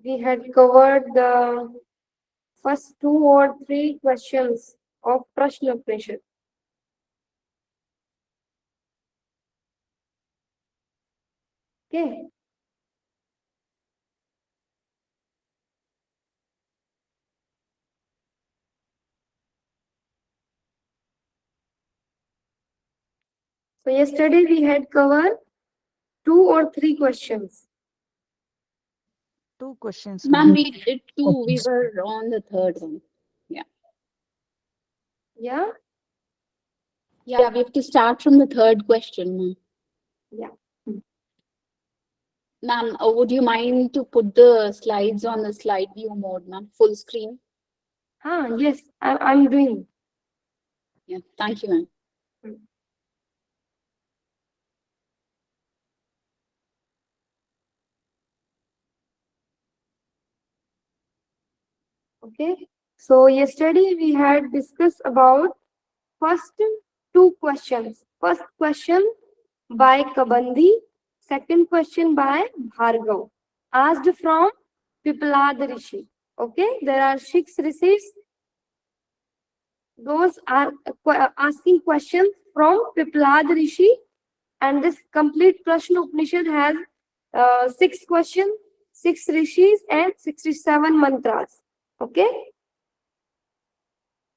we had covered the first 2 or 3 questions of Prashna Upanishad. Okay. So yesterday we had covered 2 or 3 questions. 2 questions, Ma'am, ma'am. we did 2. We were on the third one. Yeah? Yeah, we have to start from the third question, ma'am. Yeah. Ma'am, would you mind to put the slides on the slide view mode, ma'am? Full screen? Yes, I'm doing. Yeah, thank you, ma'am. Okay. So yesterday we had discussed about first 2 questions. First question by Kabandi, second question by Bhargav, asked from Pipalad Rishi. Okay, there are 6 rishis. Those are asking questions from Pipalad Rishi, and this complete Prashna Upanishad has 6 questions, 6 rishis, and 67 mantras. Okay.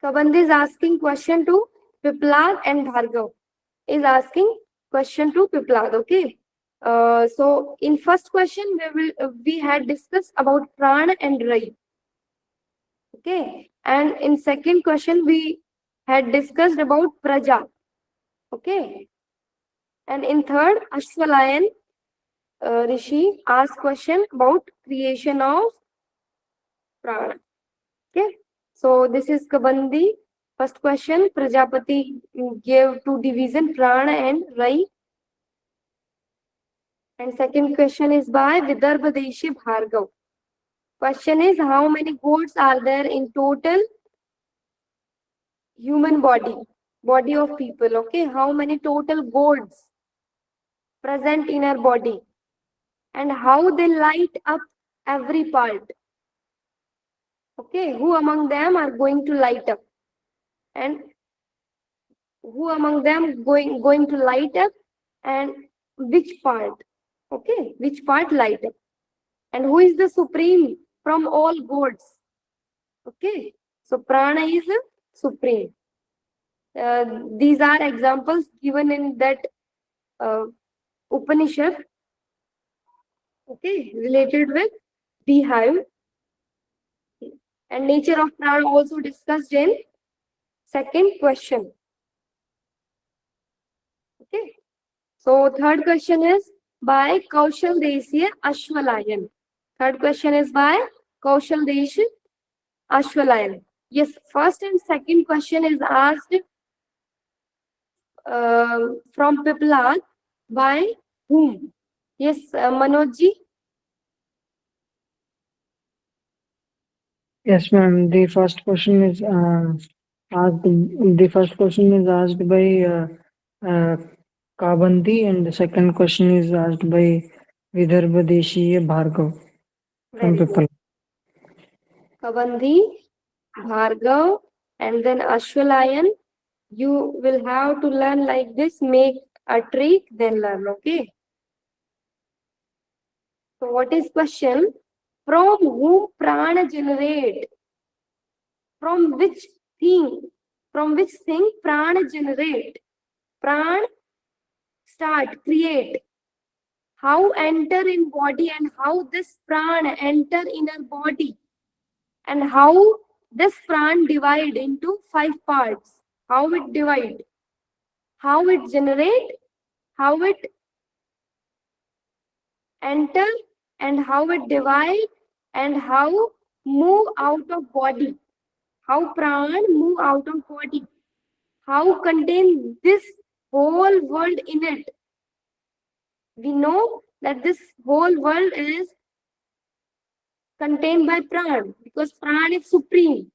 Kabandi is asking question to Pipalad, and Bhargav is asking question to Pipalad. Okay. So in first question we had discussed about Prana and Rai. Okay. And in second question we had discussed about Praja. Okay. And in third, Ashwalayan Rishi asked question about creation of Prana. Okay. So this is Kabandi. First question, Prajapati gave 2 division, Prana and Rai. And second question is by Vidarbha Deshi Bhargav. Question is, how many gods are there in total human body of people? Okay, how many total gods present in our body, and how they light up every part? Okay, who among them are going to light up, and who among them going to light up, and which part? Okay, which part light up, and who is the supreme from all gods? Okay, so Prana is supreme. These are examples given in that Upanishad, okay, related with beehive, and nature of Prana also discussed in second question. Okay, so third question is by Kaushal Deshiya Ashwalayan. Third question is by Kaushal Desh Ashwalayan. Yes, first and second question is asked from Pipalad by whom? Yes, Manoj ji. Yes, ma'am. The first question is asked by uh, Kabandi, and the second question is asked by Vidarbha Deshiya Bhargav from Very good. Pipal. Kabandi, Bhargav, and then Ashwalayan. You will have to learn like this. Make a trick, then learn. Okay. So what is question? From whom prana generate? From which thing? From which thing prana generate? Prana start, create. How enter in body, and how this prana enter in our body, and how this prana divide into 5 parts. How it divide? How it generate? How it enter, and how it divide, and how move out of body? How prana move out of body? How contain this whole world in it? We know that this whole world is contained by prana, because prana is supreme.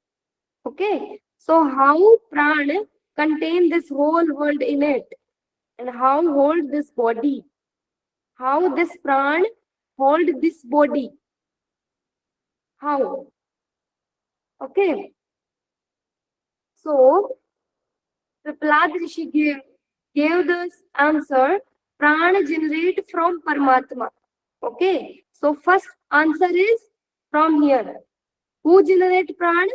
Okay, so how prana contain this whole world in it, and how hold this body? How this prana hold this body? How? Okay. So, Prahlad Rishi gave this answer, prana generate from Paramatma. Okay. So, first answer is from here. Who generate prana?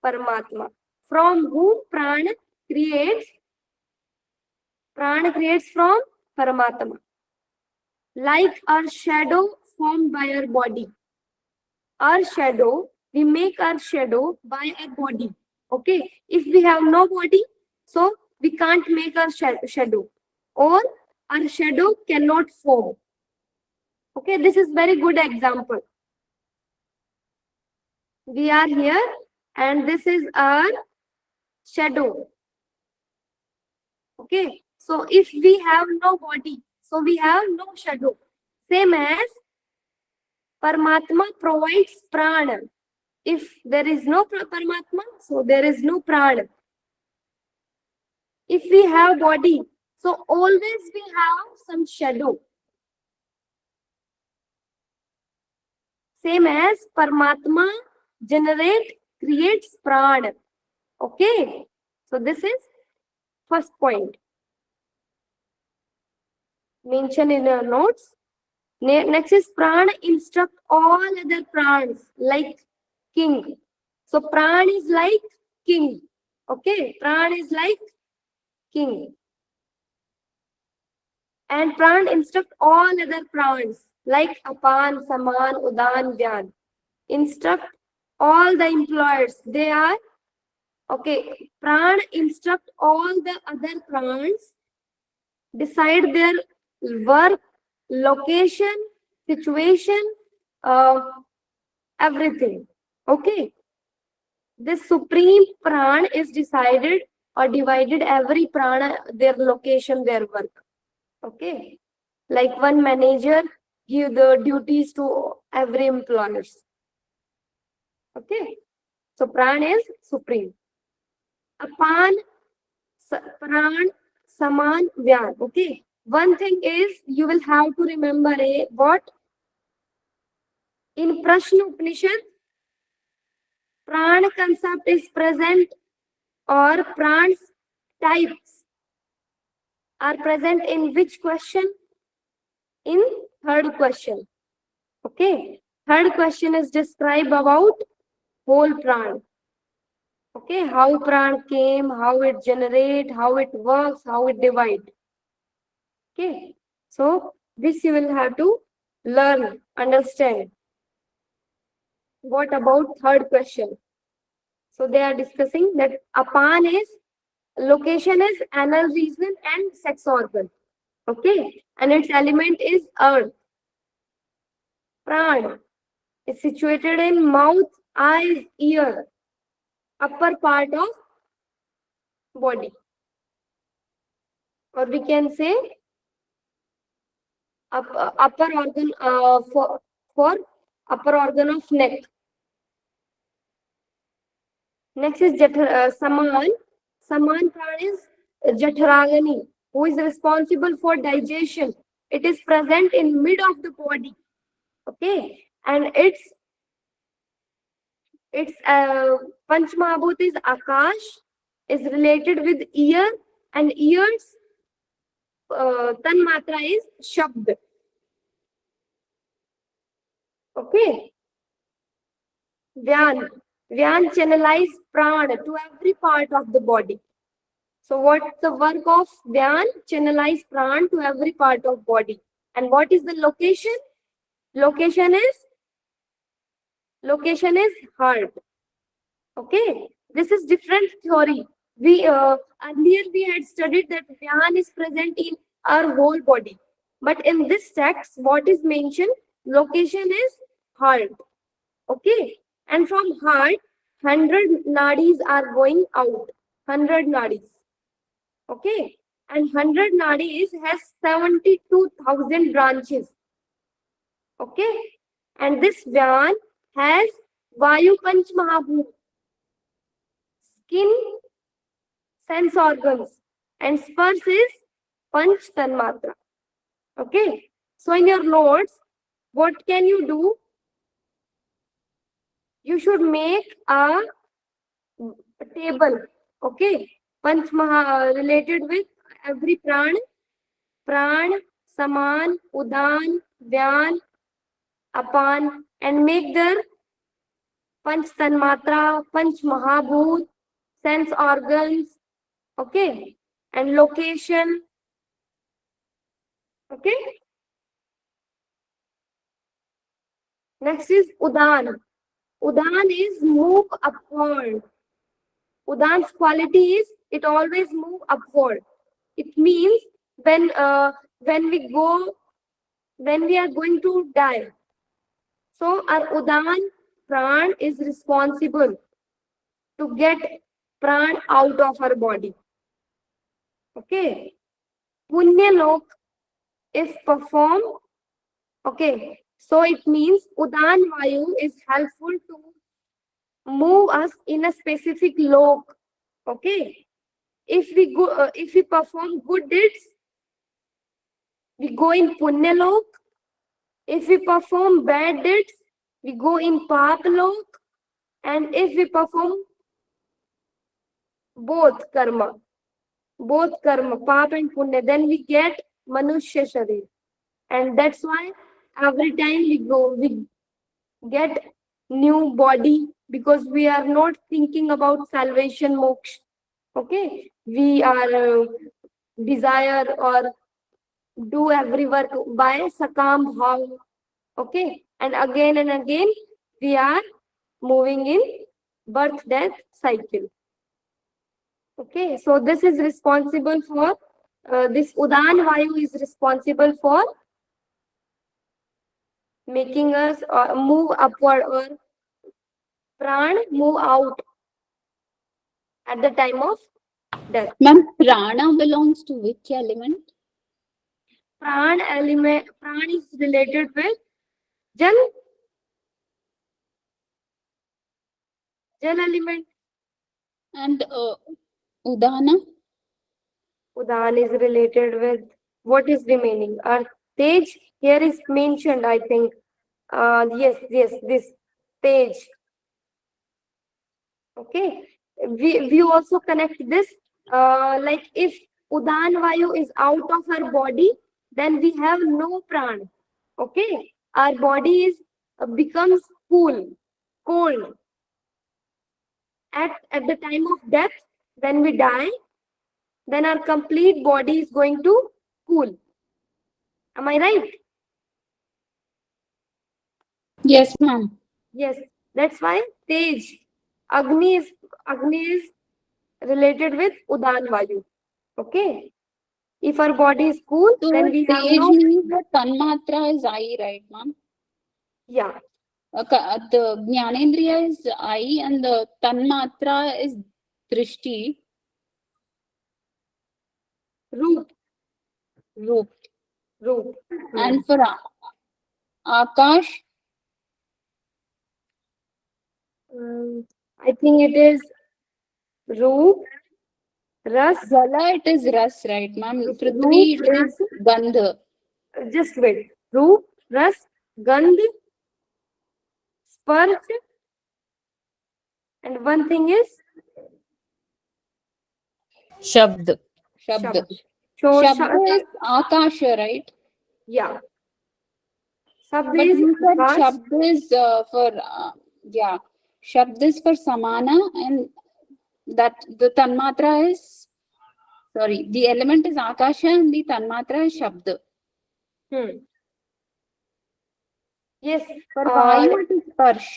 Paramatma. From whom prana creates? Prana creates from Paramatma. Like our shadow formed by our body. Our shadow, we make our shadow by our body. Okay. If we have no body, so we can't make our shadow, or our shadow cannot form. Okay. This is very good example. We are here and this is our shadow. Okay. So if we have no body, so we have no shadow. Same as Paramatma provides prana. If there is no Paramatma, so there is no prana. If we have body, so always we have some shadow. Same as Paramatma creates prana. Okay. So this is first point. Mention in your notes. Next is prana instruct all other prans like king. So prana is like king. Okay. Prana is like king. And prana instruct all other prans like apan, saman, udan, dhyan. Instruct all the employers. They are okay. Prana instruct all the other prans, decide their work, location, situation, everything. Okay. This supreme prana is decided or divided every prana, their location, their work. Okay. Like one manager give the duties to every employers. Okay. So prana is supreme. Apan, pran, saman, vyan. Okay. One thing is you will have to remember what in Prashna Upanishad, prana concept is present, or prans types are present in which question? In third question. Okay. Third question is describe about whole prana. Okay. How prana came, how it generate, how it works, how it divide. Okay. So this you will have to learn, understand. What about third question? So they are discussing that apan is location is anal region and sex organ. Okay. And its element is earth. Pran is situated in mouth, eyes, ear, upper part of body. Or we can say upper organ for upper organ of neck. Next is Saman. Saman pran is Jatharagani, who is responsible for digestion. It is present in mid of the body. Okay. And its Panchmahabhut is Akash, is related with ear, and ears Tanmatra is Shabd. Okay. Vyan. Vyan channelize prana to every part of the body. So what's the work of Vyan? Channelize prana to every part of body. And what is the location? Location is heart. Okay. This is different theory. We earlier we had studied that Vyan is present in our whole body. But in this text, what is mentioned? Location is heart. Okay. And from heart, 100 nadis are going out. 100 nadis. Okay. And 100 nadis has 72,000 branches. Okay. And this Vyan has Vayu Panch Mahabhut, skin, sense organs, and spars is Panch Tanmatra. Okay. So in your notes, what can you do? you should make a table. Okay. Panch Maha related with every pran, saman, udan, vyan, apan, and make their panch tanmatra, panch mahabhut, sense organs, okay, and location, okay. Next is udan. Udan is move upward. Udan's quality is it always move upward. It means when we are going to die. So our udan pran is responsible to get pran out of our body. Okay. Punya lok is performed. Okay. So it means udan vayu is helpful to move us in a specific lok. Okay. If we perform good deeds, we go in punya lok. If we perform bad deeds, we go in pap lok. And if we perform both karma, pap and punya, then we get manushya sharir. And that's why every time we get new body, because we are not thinking about salvation moksha. Okay, we are desire or do every work by sakam bhav. Okay, and again we are moving in birth death cycle. Okay, so this is responsible for this udan vayu is responsible for making us move upward, or pran move out at the time of death. Ma'am, prana belongs to which element? Pran is related with jal element. And udana? Udan is related with what is remaining. Earth. Tej here is mentioned, I think. Yes, this Tej. Okay. We also connect this. Like if Udan Vayu is out of our body, then we have no pran. Okay. Our body is becomes cold. At the time of death, when we die, then our complete body is going to cool. Am I right? Yes, ma'am. Yes. That's why Tej, Agni is related with Udan Vayu. Okay. If our body is cool, So then we have Tej no. means the tanmatra is I, right, ma'am? Yeah. The Jnanendriya is I and the tanmatra is drishti. Roop. Roop. And Hmm. for Akash, I think it is Roop, Ras. Jala, it is Ras, right, ma'am? Roop, Prithvi, it Ras. is Gandha. Just wait. Roop, Ras, Gandh, Sparsh, and one thing is Shabd. Shabd. So, Shabd is Akasha, right? yeah. Shabd But is you said Akash. Shabd is Shabd is for Samana, and that the Tanmatra is, sorry, the element is Akasha and the Tanmatra is Shabd. Yes. For Vayu, it is Sparsh.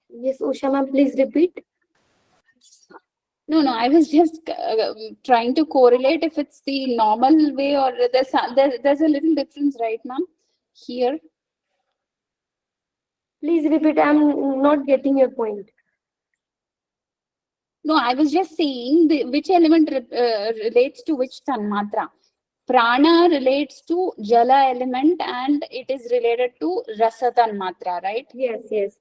Yes, Usha ma'am, please repeat. No, I was just trying to correlate if it's the normal way or there's a little difference, right, ma'am? Here. Please repeat. I'm not getting your point. No, I was just saying which element relates to which tanmatra. Prana relates to Jala element and it is related to Rasa tanmatra, right? Yes.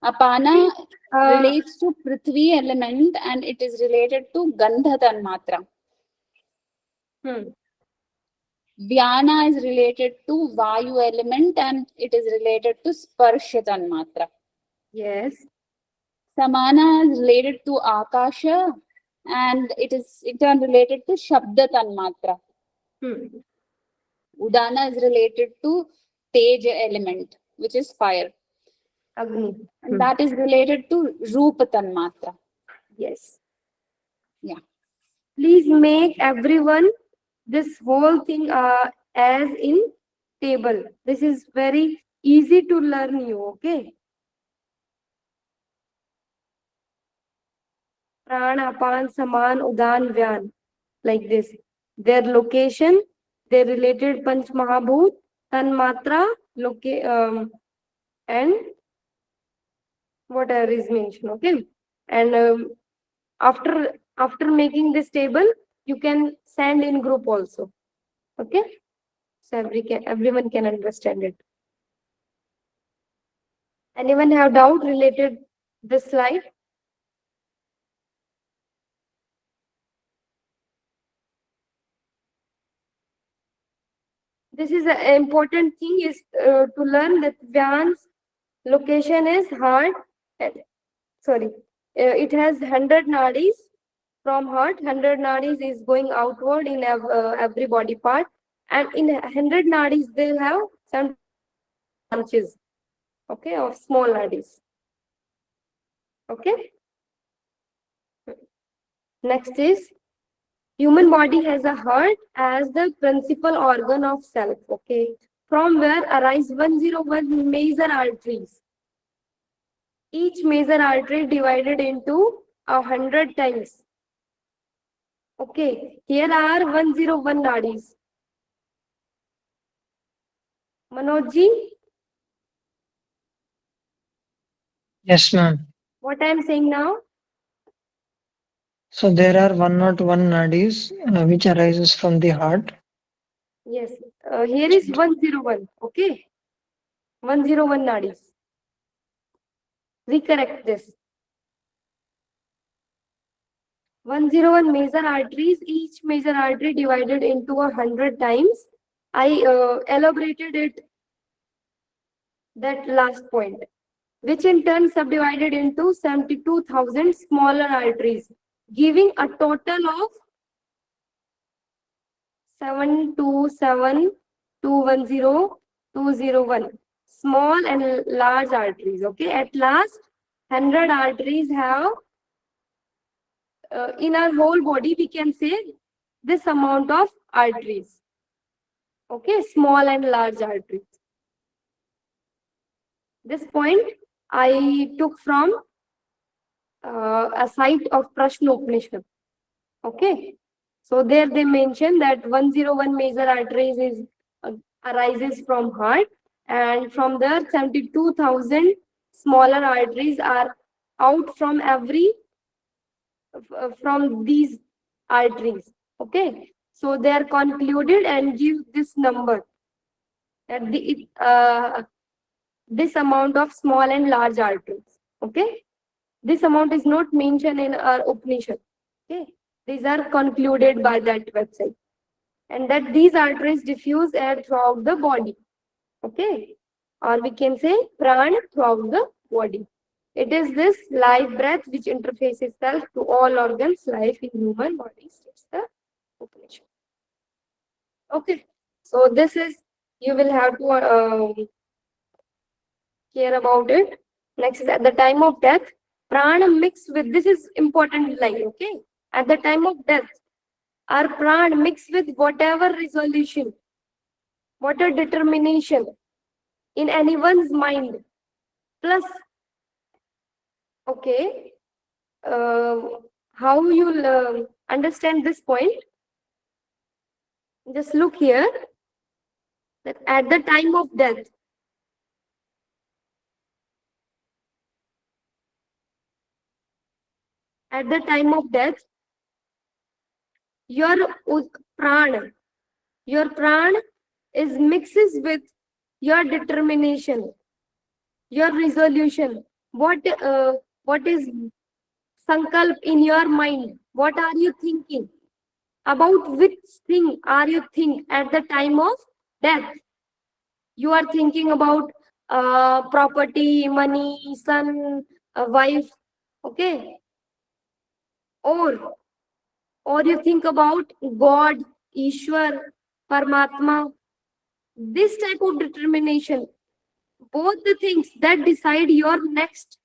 Apana relates to Prithvi element and it is related to Gandha tanmatra. Vyana is related to Vayu element and it is related to Sparsha Tanmatra. Yes. Samana is related to Akasha and it is in turn related to Shabda Tanmatra. Hmm. Udana is related to Teja element, which is fire. Agni. And that is related to Rupa Tanmatra. Yes. Yeah. Please make everyone this whole thing as in table. This is very easy to learn you, okay? Prana, Apan, Saman, Udan, Vyan. Like this. Their location, their related Panch Mahabhut, Tanmatra, and whatever is mentioned, okay? And after making this table, you can send in group also, okay? So everyone can understand it. Anyone have doubt related this slide? This is an important thing is to learn that Vyan's location is heart. Sorry, it has 100 nadis from heart. 100 nadis is going outward in every body part, and in 100 nadis they have some branches, okay, of small nadis. Okay. Next is human body has a heart as the principal organ of self. Okay, from where arise 101 major arteries. Each major artery divided into 100 times. Okay, here are 101 nadis. Manojji, Yes, ma'am. what I am saying now? So there are 101 nadis which arises from the heart. Yes, here is 101. Okay, 101 nadis. Recorrect this. 101 major arteries, each major artery divided into 100 times. I elaborated it, that last point, which in turn subdivided into 72,000 smaller arteries, giving a total of 727,210,201 small and large arteries. Okay, at last 100 arteries have in our whole body we can say this amount of arteries. Okay, small and large arteries. This point I took from a site of Prashna Upanishad. Okay, so there they mention that 101 major arteries is arises from heart, and from there 72,000 smaller arteries are out from from these arteries. Okay, so they are concluded and give this number that this amount of small and large arteries. Okay, this amount is not mentioned in our Upanishad. Okay, these are concluded by that website, and that these arteries diffuse air throughout the body. Okay, or we can say prana throughout the body. It is this life breath which interfaces itself to all organs, life in human body, states the Upanishad. Okay, so this is, you will have to care about it. Next is at the time of death, prana mixed with, this is important line, okay? At the time of death, our prana mixed with whatever resolution, whatever determination in anyone's mind, plus, okay, uh, how you'll understand this point? Just look here, that at the time of death, at the time of death, your prana, your prana is mixes with your determination, your resolution. What is sankalp in your mind? What are you thinking? About which thing are you think at the time of death? You are thinking about property, money, son, wife, okay? Or you think about God, Ishwar, Paramatma. This type of determination, both the things that decide your next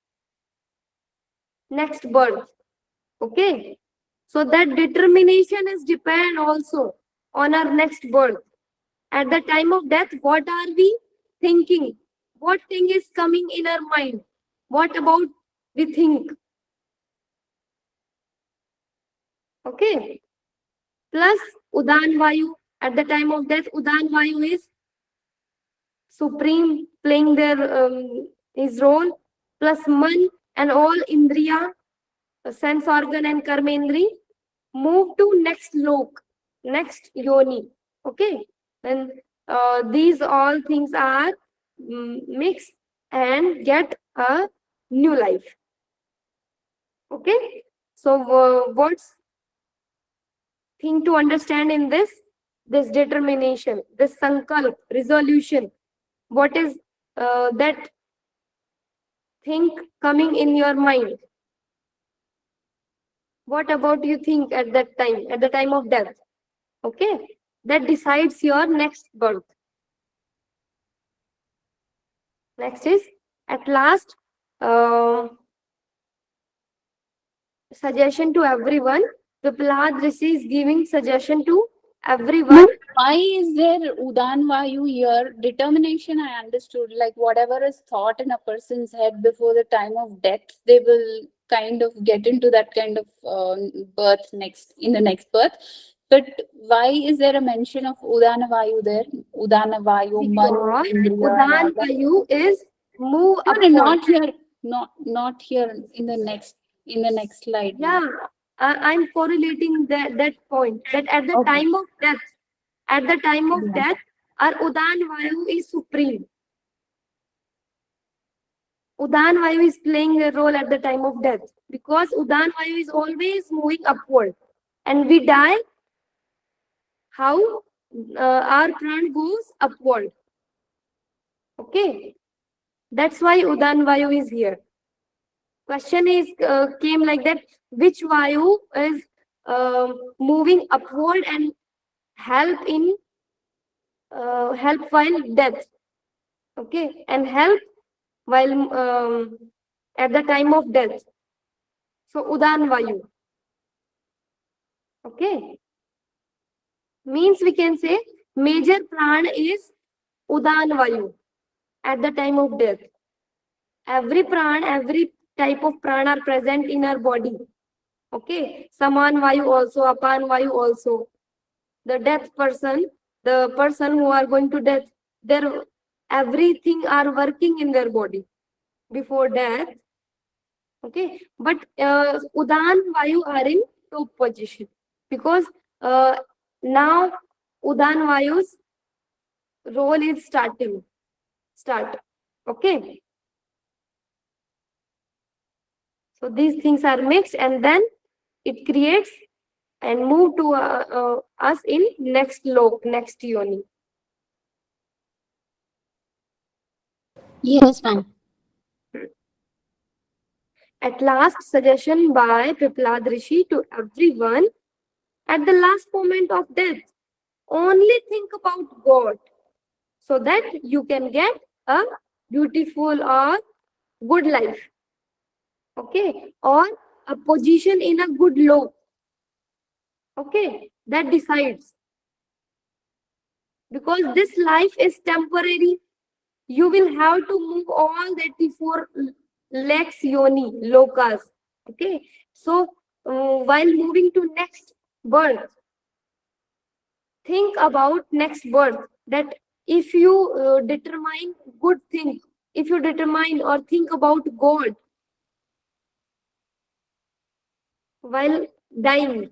birth, okay? So that determination is depend also on our next birth. At the time of death, what are we thinking? What thing is coming in our mind? What about we think? Okay. Plus Udan Vayu. At the time of death, Udan Vayu is supreme, playing his role. Plus Man and all Indriya, sense organ and Karmendri, move to next lok, next yoni. Okay. Then these all things are mixed and get a new life. Okay. So what's thing to understand in this determination, this sankalp, resolution? What is that thing coming in your mind? What about you think at that time, at the time of death? Okay, that decides your next birth. Next is, at last, suggestion to everyone. Viplad Rishi is giving suggestion to everyone. Why is there Udan Vayu here? Determination, I understood. Like whatever is thought in a person's head before the time of death, they will kind of get into that kind of birth in the next birth. But why is there a mention of Udana Vayu there? Udana Vayu, Manu, Because Indriya, and all Udan that. Vayu is move No, upward. not here. Not here in the next slide. Yeah, I'm correlating that point, that at the Okay. time of death, Yeah. our Udan Vayu is supreme. Udan Vayu is playing a role at the time of death because Udan Vayu is always moving upward. And we die, how? Our pran goes upward. Okay, that's why Udan Vayu is here. Question is came like that: which Vayu is moving upward and help while death? Okay, and help while at the time of death. So Udan Vayu. Okay, means we can say major pran is Udan Vayu at the time of death. Every pran, every type of pran are present in our body. Okay, Saman Vayu also, Apan Vayu also. The death person, the person who are going to death, their everything are working in their body before death. Okay, but Udan Vayu are in top position because now Udan Vayu's role is start. Okay, so these things are mixed and then it creates and move to us in next lok, next yoni. Yes, fine. At last, suggestion by Piplad Rishi to everyone: at the last moment of death, only think about God so that you can get a beautiful or good life. Okay, or a position in a good lok. Okay, that decides. Because this life is temporary, you will have to move all that before lex yoni, lokas. Okay, so while moving to next birth, think about next birth, that if you determine good thing, if you determine or think about God while dying,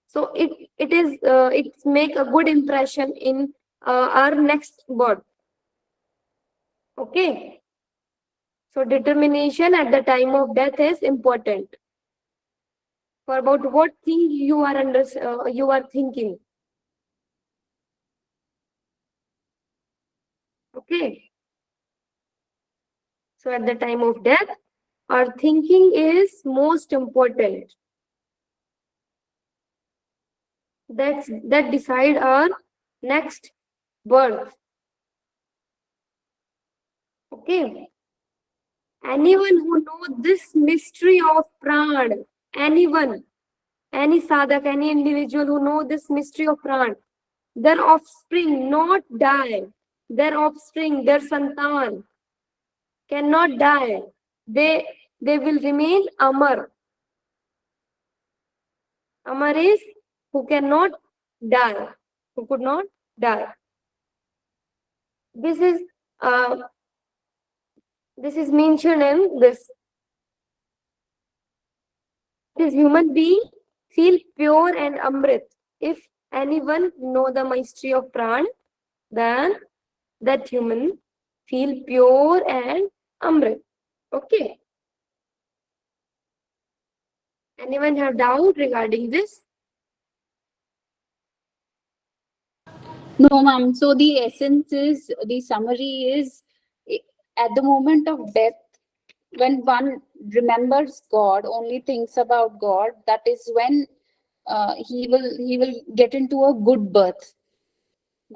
so it make a good impression in our next birth. Okay, so determination at the time of death is important. for about what thing you are thinking. Okay. So at the time of death, our thinking is most important. That decide our next birth. Okay. Anyone who knows this mystery of pran, anyone, any sadhak, any individual who know this mystery of pran, their offspring not die. Their offspring, their santan cannot die. They will remain amar. Amar is who cannot die, who could not die. This is mentioned in this. This human being feel pure and amrit. If anyone know the mystery of pran, then that human feel pure and amrit. Okay. Anyone have doubt regarding this? No, ma'am. So the essence is, the summary is, at the moment of death, when one remembers God, only thinks about God, that is when he will get into a good birth.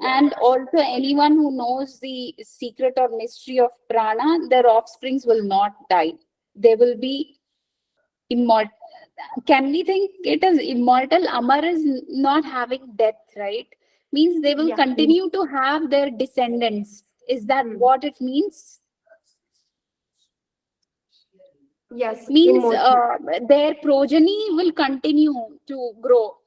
And also anyone who knows the secret or mystery of prana, their offsprings will not die. They will be immortal. Can we think it is immortal? Amar is not having death, right? Means they will Yeah. continue to have their descendants. Is that what it means? Yes. Means Immortal. their progeny will continue to grow.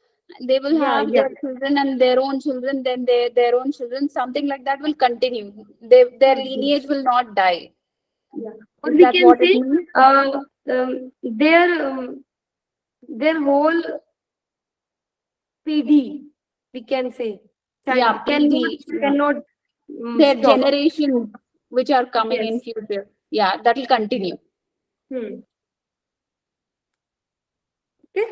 They will Yeah. have Yeah. their children and their own children, then their own children, something like that will continue. Their lineage will not die. Yeah. Or Is we that can what it say means? their whole PD, we can say, child Yeah, PD. Yeah. cannot Their stop. generation which are coming in Yes. future. Yeah, that will continue. Hmm. Okay.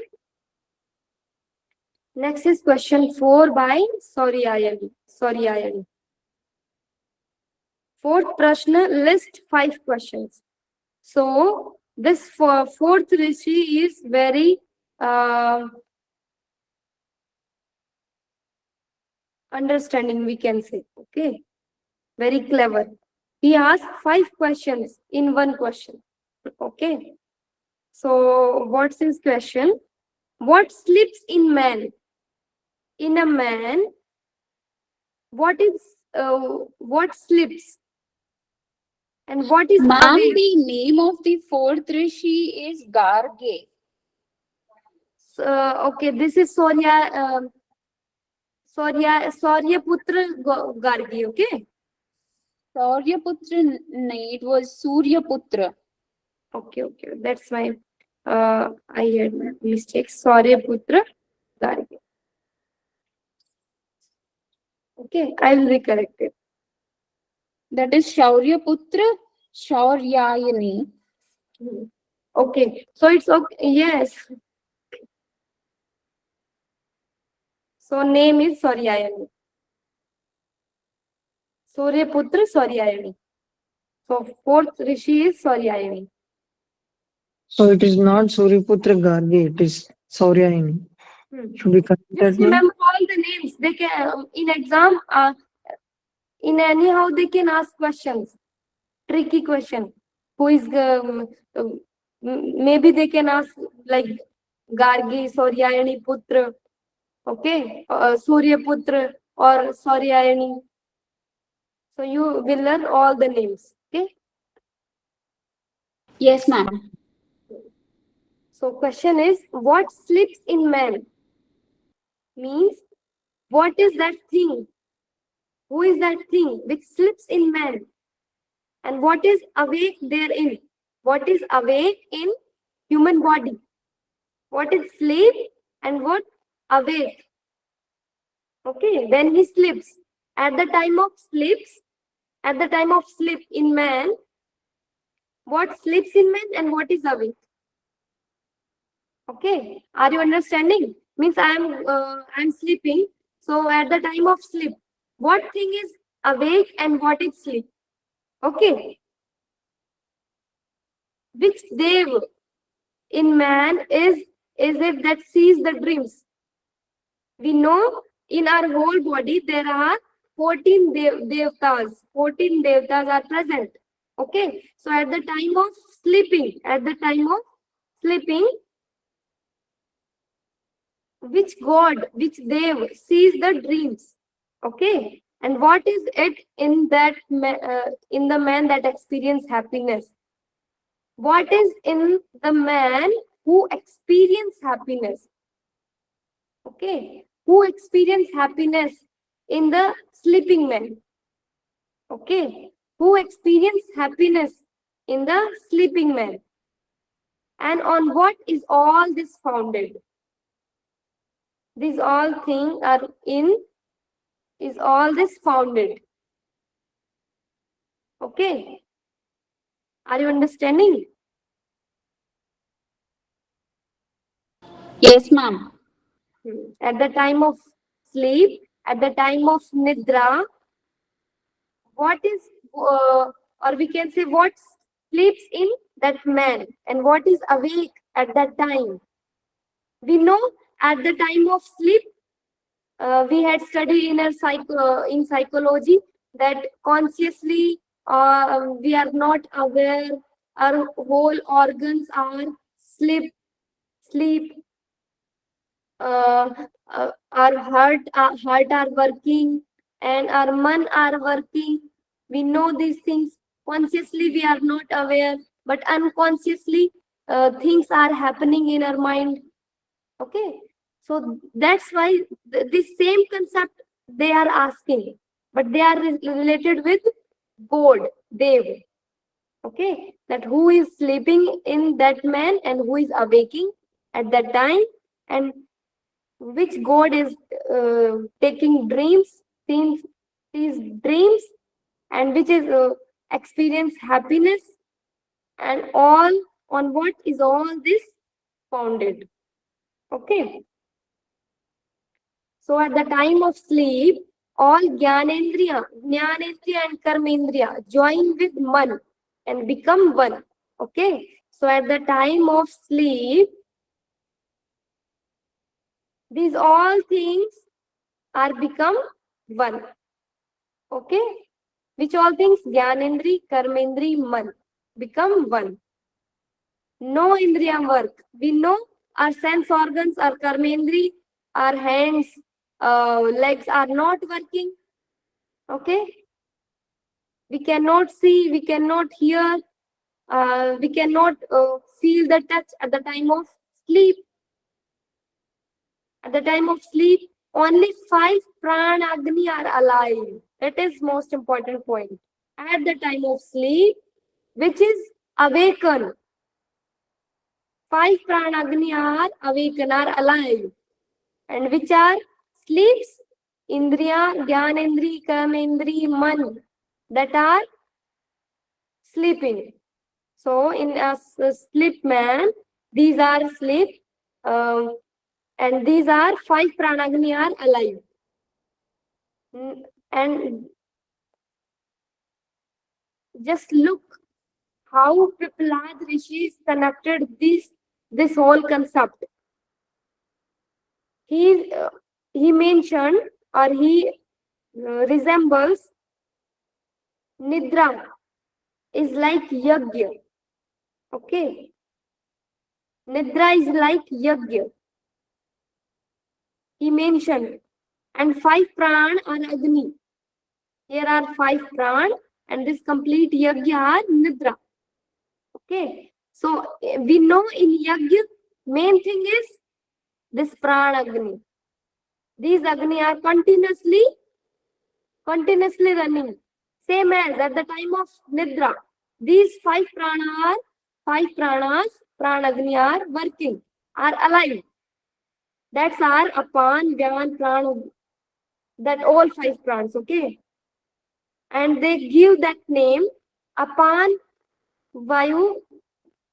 Next is question 4 by Ayani. Fourth prashna, list 5 questions. So this fourth rishi is very understanding, we can say. Okay, very clever. He asked 5 questions in one question. Okay, so what's his question? What sleeps in man? In a man, what sleeps and what is Ma'am, awake? the name of the fourth rishi is Garge. Okay, this is Suryaputra Gargi. Okay. Suryaputra, it was Suryaputra. Okay, that's why I had mistake. Suryaputra Gargi. Okay, I will recorrect it. That is Shauryaputra Shauryayani. Okay, so it's okay. Yes. So name is Suryayani. Suryaputra Suryayani. So fourth rishi is Suryayani. So it is not Suryaputra Gargi, it is Sauryayani. Should we correct Just that, ma'am? remember all the names. They can in exam. In anyhow they can ask questions. Tricky question. Who is maybe they can ask like Gargi, Suryayani Putra. Okay, Surya Putra or Suryayani. So you will learn all the names. Okay. Yes, ma'am. So question is, what sleeps in man? Means, what is that thing? Who is that thing which sleeps in man? And what is awake therein? What is awake in human body? What is sleep and what awake? Okay, when he sleeps, at the time of sleep in man, what sleeps in man and what is awake? Okay, are you understanding? Means I'm sleeping. So at the time of sleep, what thing is awake and what is sleep? Okay, which dev in man is it that sees the dreams? We know in our whole body there are 14 devtas. 14 devtas are present. Okay, so at the time of sleeping, which god, which dev sees the dreams? Okay, and what is it in that in the man that experience happiness? What is in the man who experience happiness? Okay, who experience happiness in the sleeping man? Okay, who experience happiness in the sleeping man? And on what is all this founded? These all things are in, is all this founded? Okay, are you understanding? Yes, ma'am. At the time of sleep, at the time of nidra, what is, or we can say, what sleeps in that man and what is awake at that time? We know at the time of sleep, we had studied in our in psychology that consciously we are not aware, our whole organs are sleep, uh, our heart are working and our man are working. We know these things. Consciously we are not aware, but unconsciously things are happening in our mind. Okay, so that's why this same concept they are asking, but they are related with god, dev. Okay, that who is sleeping in that man and who is awaking at that time, and which god is taking dreams, seeing these dreams, and which is experience happiness, and all on what is all this founded. Okay, so at the time of sleep, all Jnanendriya and Karmendriya join with Man and become one. Okay, so at the time of sleep, these all things are become one. Okay, which all things? Jnanendri, Karmendri, Man become one. No Indriya work. We know our sense organs, our Karmendri, our hands, legs are not working. Okay, we cannot see, we cannot hear, we cannot feel the touch at the time of sleep. At the time of sleep, only 5 prana agni are alive. That is most important point. At the time of sleep, which is awaken, 5 prana agni are awaken, are alive, and which are sleeps, indriya, jnanendri, kamendri, man, that are sleeping. So in a sleep man, these are sleep, and these are 5 pranagni are alive. And just look how Piplad Rishis connected this whole concept. He mentioned, or he resembles Nidra is like Yagya. Okay, Nidra is like Yagya. He mentioned, and 5 pran are Agni. Here are 5 pran, and this complete yagya are nidra. Okay, so we know in yagya, main thing is this prana agni. These agni are continuously running. Same as at the time of nidra. These 5 pranas, prana agni are working, are alive. That's our apan, vyan, prana, that all 5 prans. Okay, and they give that name apan vayu,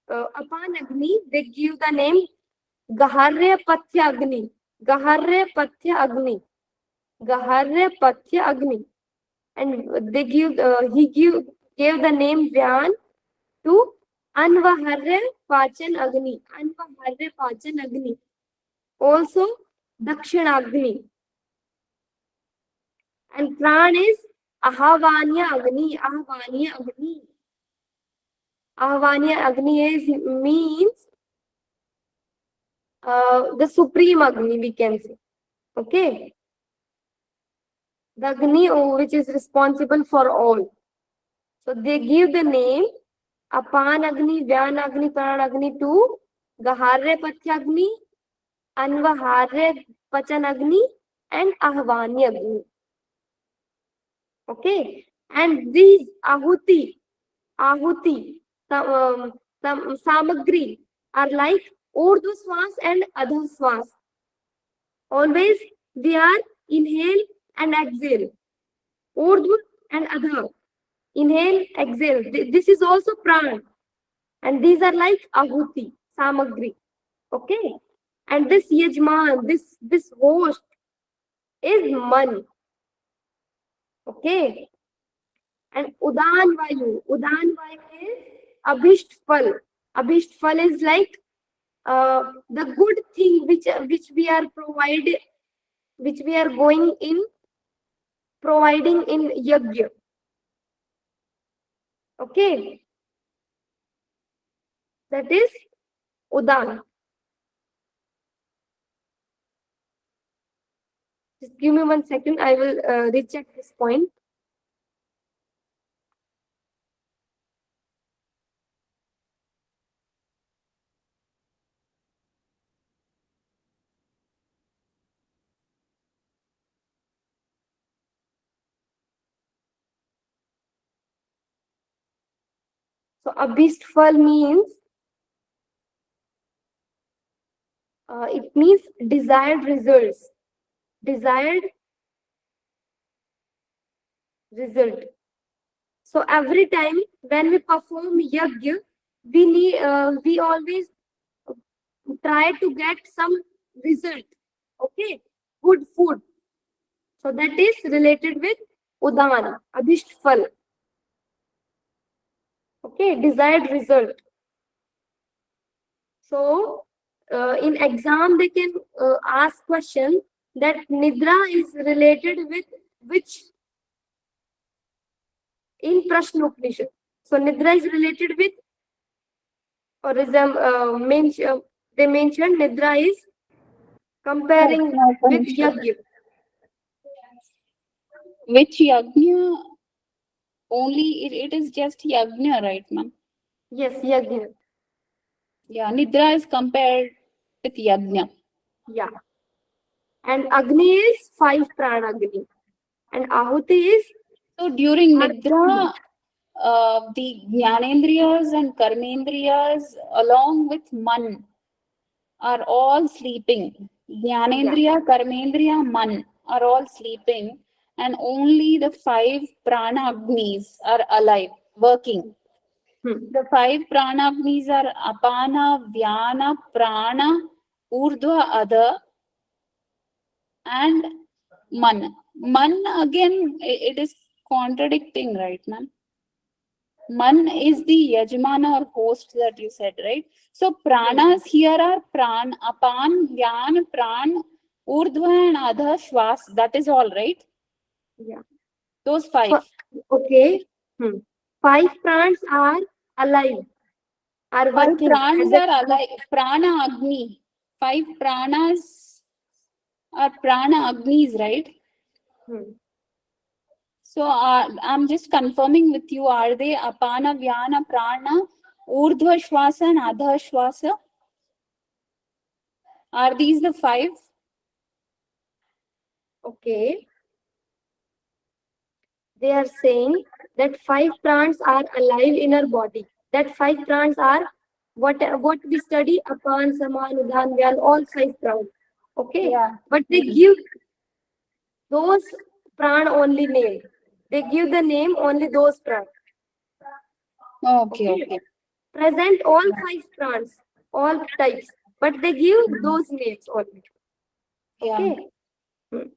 apan agni. They give the name Gaharya Pathya Agni. Gaharya Pathya Agni. Gaharya Pathya Agni. And they gave the name Vyan to Anvaharya Pachan Agni. Anvaharya Pachan Agni. Also Dakshinagni. And Pran is Ahavanya Agni. Ahavanya Agni. Ahavanya Agni is means the supreme Agni, we can say. Okay. The Agni which is responsible for all. So they give the name Apan Agni, Vyan Agni, Pran Agni to Gaharya Patyagni, Anvaharya Pachan Agni, and Ahvanya Agni. Okay. And these Ahuti, Samagri are like Urdu Swas and Adha Swas. Always they are inhale and exhale. Urdu and Adha. Inhale, exhale. This is also Pran. And these are like Ahuti, Samagri. Okay. And this Yajman, this host is Man. Okay. And Udan Vayu is Abhisht Fal. Abhisht Fal is like the good thing which we are provided, which we are going in providing in Yajna. Okay. That is Udan. Just give me 1 second. I will recheck this point. So Abhistfal means it means desired results. Desired result. So every time when we perform yajna, we always try to get some result. Okay, good food. So that is related with Udan, Abhishtfal. Okay, desired result. So in exam they can ask question that Nidra is related with which in Prashna Upanishad. So Nidra is related with, or is they mentioned Nidra is comparing with Yajna. Which yajna? Only it is just yajna, right, ma'am? Yes, Yajna. Yeah, nidra is compared with yajna. Yeah. And Agni is 5 prana Agni. And Ahuti is So during nidra, the jnanendriyas and karmendriyas along with man are all sleeping. Jnanendriya, karmendriya, man are all sleeping, and only the 5 prana agnis are alive, working. The 5 prana agnis are apana, vyana, prana, urdhva, adha, and man. Man again, it is contradicting, right, ma'am? Man is the yajmana or host that you said, right? So pranas here are pran, apan, vyan, pran, urdhva and adha, shwas. That is all, right? Yeah. Those 5. Okay. 5 prans are alive, are 5 working. prans are alive. Prana agni. 5 pranas are prana agnis, right? So I'm just confirming with you, are they apana, vyana, prana, urdhva shwasa and adha shwasa? Are these the 5? Okay. They are saying that 5 prans are alive in our body. That 5 prans are what we study, Apan, Saman, Udan, Vyan, all 5 prans. Okay. Yeah. But they give those pran only name. They give the name only those prans. Okay. Present all 5 prans, all types, but they give those names only. Yeah. Okay.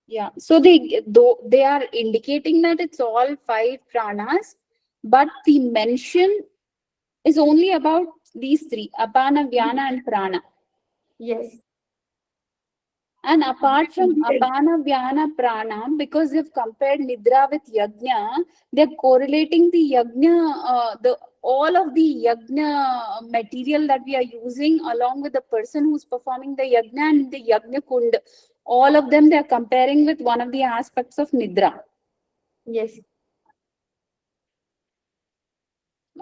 Yeah. So they are indicating that it's all 5 pranas, but the mention is only about these 3: apana, vyana, and prana. Yes. And apart from apana, vyana, prana, because they've compared nidra with yajna, they're correlating the yajna, all of the yajna material that we are using, along with the person who's performing the yajna and the yajna kund. All of them they're comparing with one of the aspects of nidra. Yes.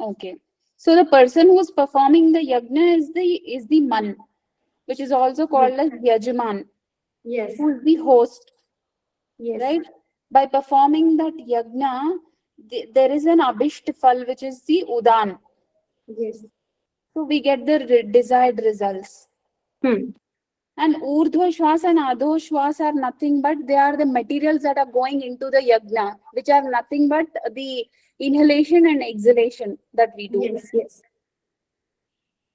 Okay. So the person who's performing the yajna is the man, which is also called as yajman, Yes. who is the host. Yes. Right? By performing that yajna, there is an abhisht phal, which is the udan. Yes. So we get the desired results. And urdhva shwas and adho shwas are nothing but they are the materials that are going into the yajna, which are nothing but the inhalation and exhalation that we do. Yes. Yes.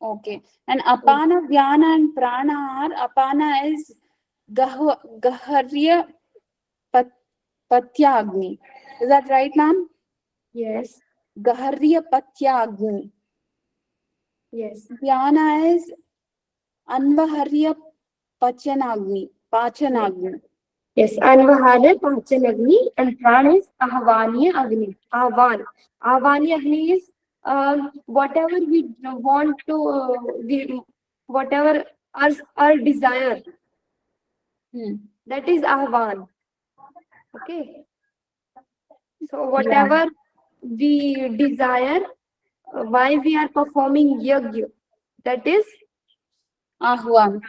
Okay. And apana, vyana, and prana are, apana is gaharya patya agni. Is that right, ma'am? Yes. Gaharya patya agni. Yes. Vyana is anvaharya pachanagni. Pachanagni. Yes. Anvahane Pachan Agni and Pran is Ahvaniya Agni. Ahvan. Ahvaniya Agni is whatever we want to, whatever our desire. That is Ahvan. Okay. So whatever we desire, why we are performing yajna, that is Ahvan.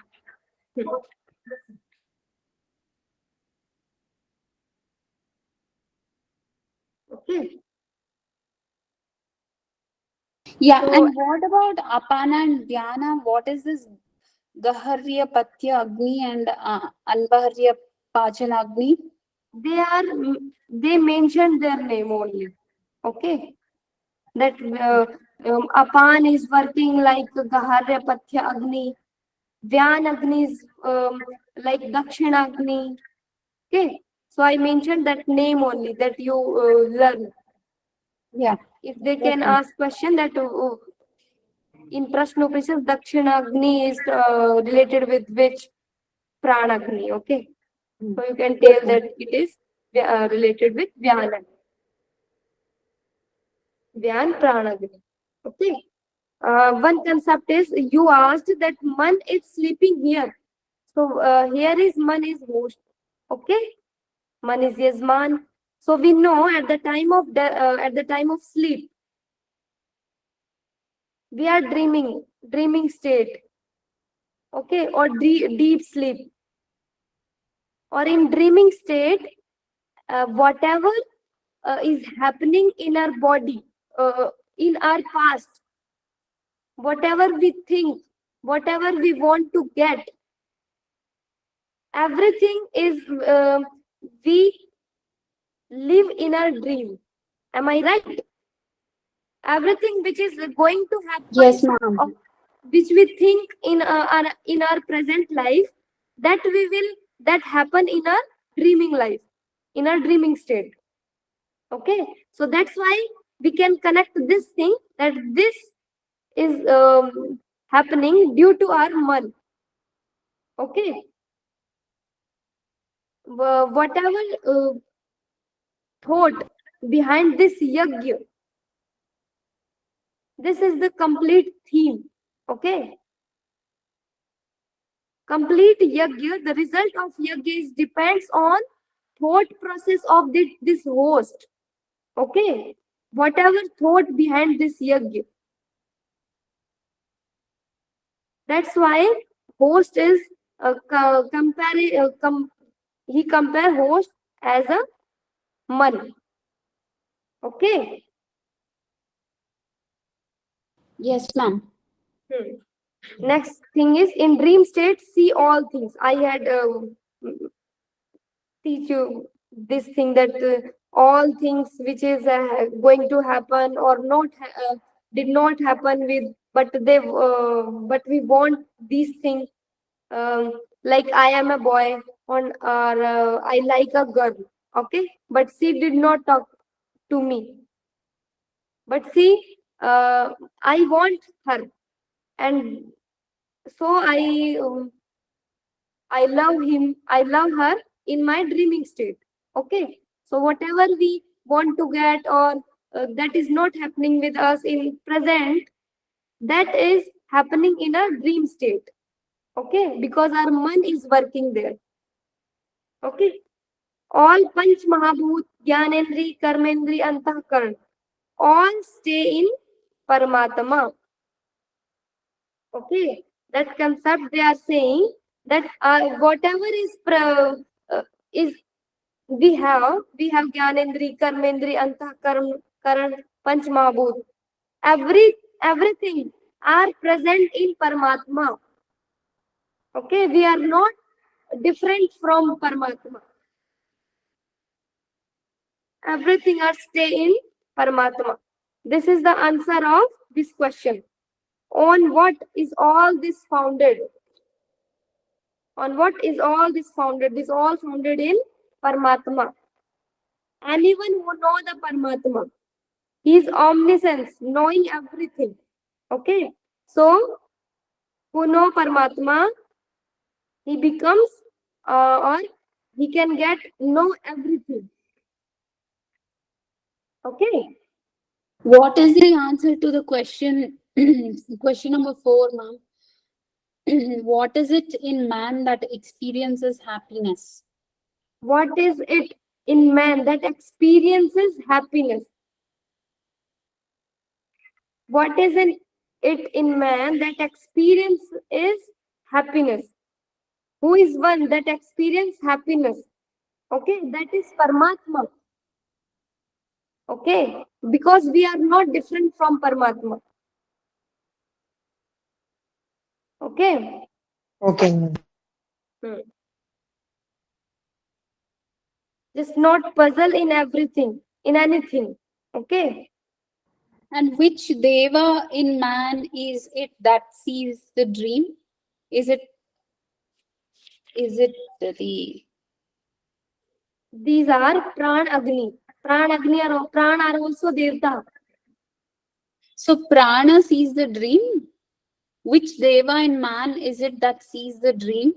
okay. Yeah, So and what about apana and vyana? What is this gaharya patya agni and anvaharya pachanagni? they mentioned their name only. Okay. That Apan is working like Gaharya Patya Agni, Vyan Agni is like Dakshina Agni. Okay, so I mentioned that name only that you learn. Yeah. If they can ask question that in Prashna Upanishad, Dakshina Agni is related with which Prana Agni. Okay, so you can tell that it is related with Vyan Agni. Vyan Prana Agni. Okay. One concept is you asked that man is sleeping here. So here is man is host. Okay, man is yasman. So we know at the time of sleep, we are dreaming state. Okay, or deep sleep, or in dreaming state, whatever is happening in our body, in our past, whatever we think, whatever we want to get, everything is we live in our dream. Am I right? Everything which is going to happen, Yes, ma'am. which we think in our present life, that happen in our dreaming life, in our dreaming state. Okay, so that's why we can connect this thing that this is happening due to our man. Okay, whatever thought behind this yajna, this is the complete theme. Okay, complete yajna, the result of yajna is depends on thought process of this host. Okay, whatever thought behind this yajna, that's why host is he compare host as a man. Okay. Yes, ma'am. Next thing is in dream state, see all things. I had teach you this thing that all things which is going to happen or not did not happen with but we want these things, like I am a boy or I like a girl, okay, but she did not talk to me, but see, I want her, and so I love him, I love her in my dreaming state. Okay. So whatever we want to get, or that is not happening with us in present, that is happening in a dream state. Okay. Because our mind is working there. Okay. All Panch Mahabhut, Gyanendri, Karmendri, Antahkaran, all stay in Paramatma. Okay. That concept they are saying that whatever is we have Gyanendri, Karmendri, Antahkaran, Panch Mahabhut. Everything are present in Paramatma. Okay, we are not different from Paramatma. Everything are stay in Paramatma. This is the answer of this question. On what is all this founded? On what is all this founded? This all founded in Paramatma. Anyone who know the Paramatma, his omniscience, knowing everything. Okay. So, who know Paramatma, he becomes or he can get know everything. Okay. What is the answer to the question? Question number 4, ma'am. What is it in man that experiences happiness? What is it in man that experiences happiness? What is it in man that experience is happiness? Who is one that experience happiness? Okay, that is Paramatma. Okay, because we are not different from Paramatma. Okay. Okay, ma'am. Just not puzzle in everything, in anything. Okay. And which deva in man is it that sees the dream? Is it the These are Pran Agni. Pran are also Devta. so prana sees the dream? Which deva in man is it that sees the dream?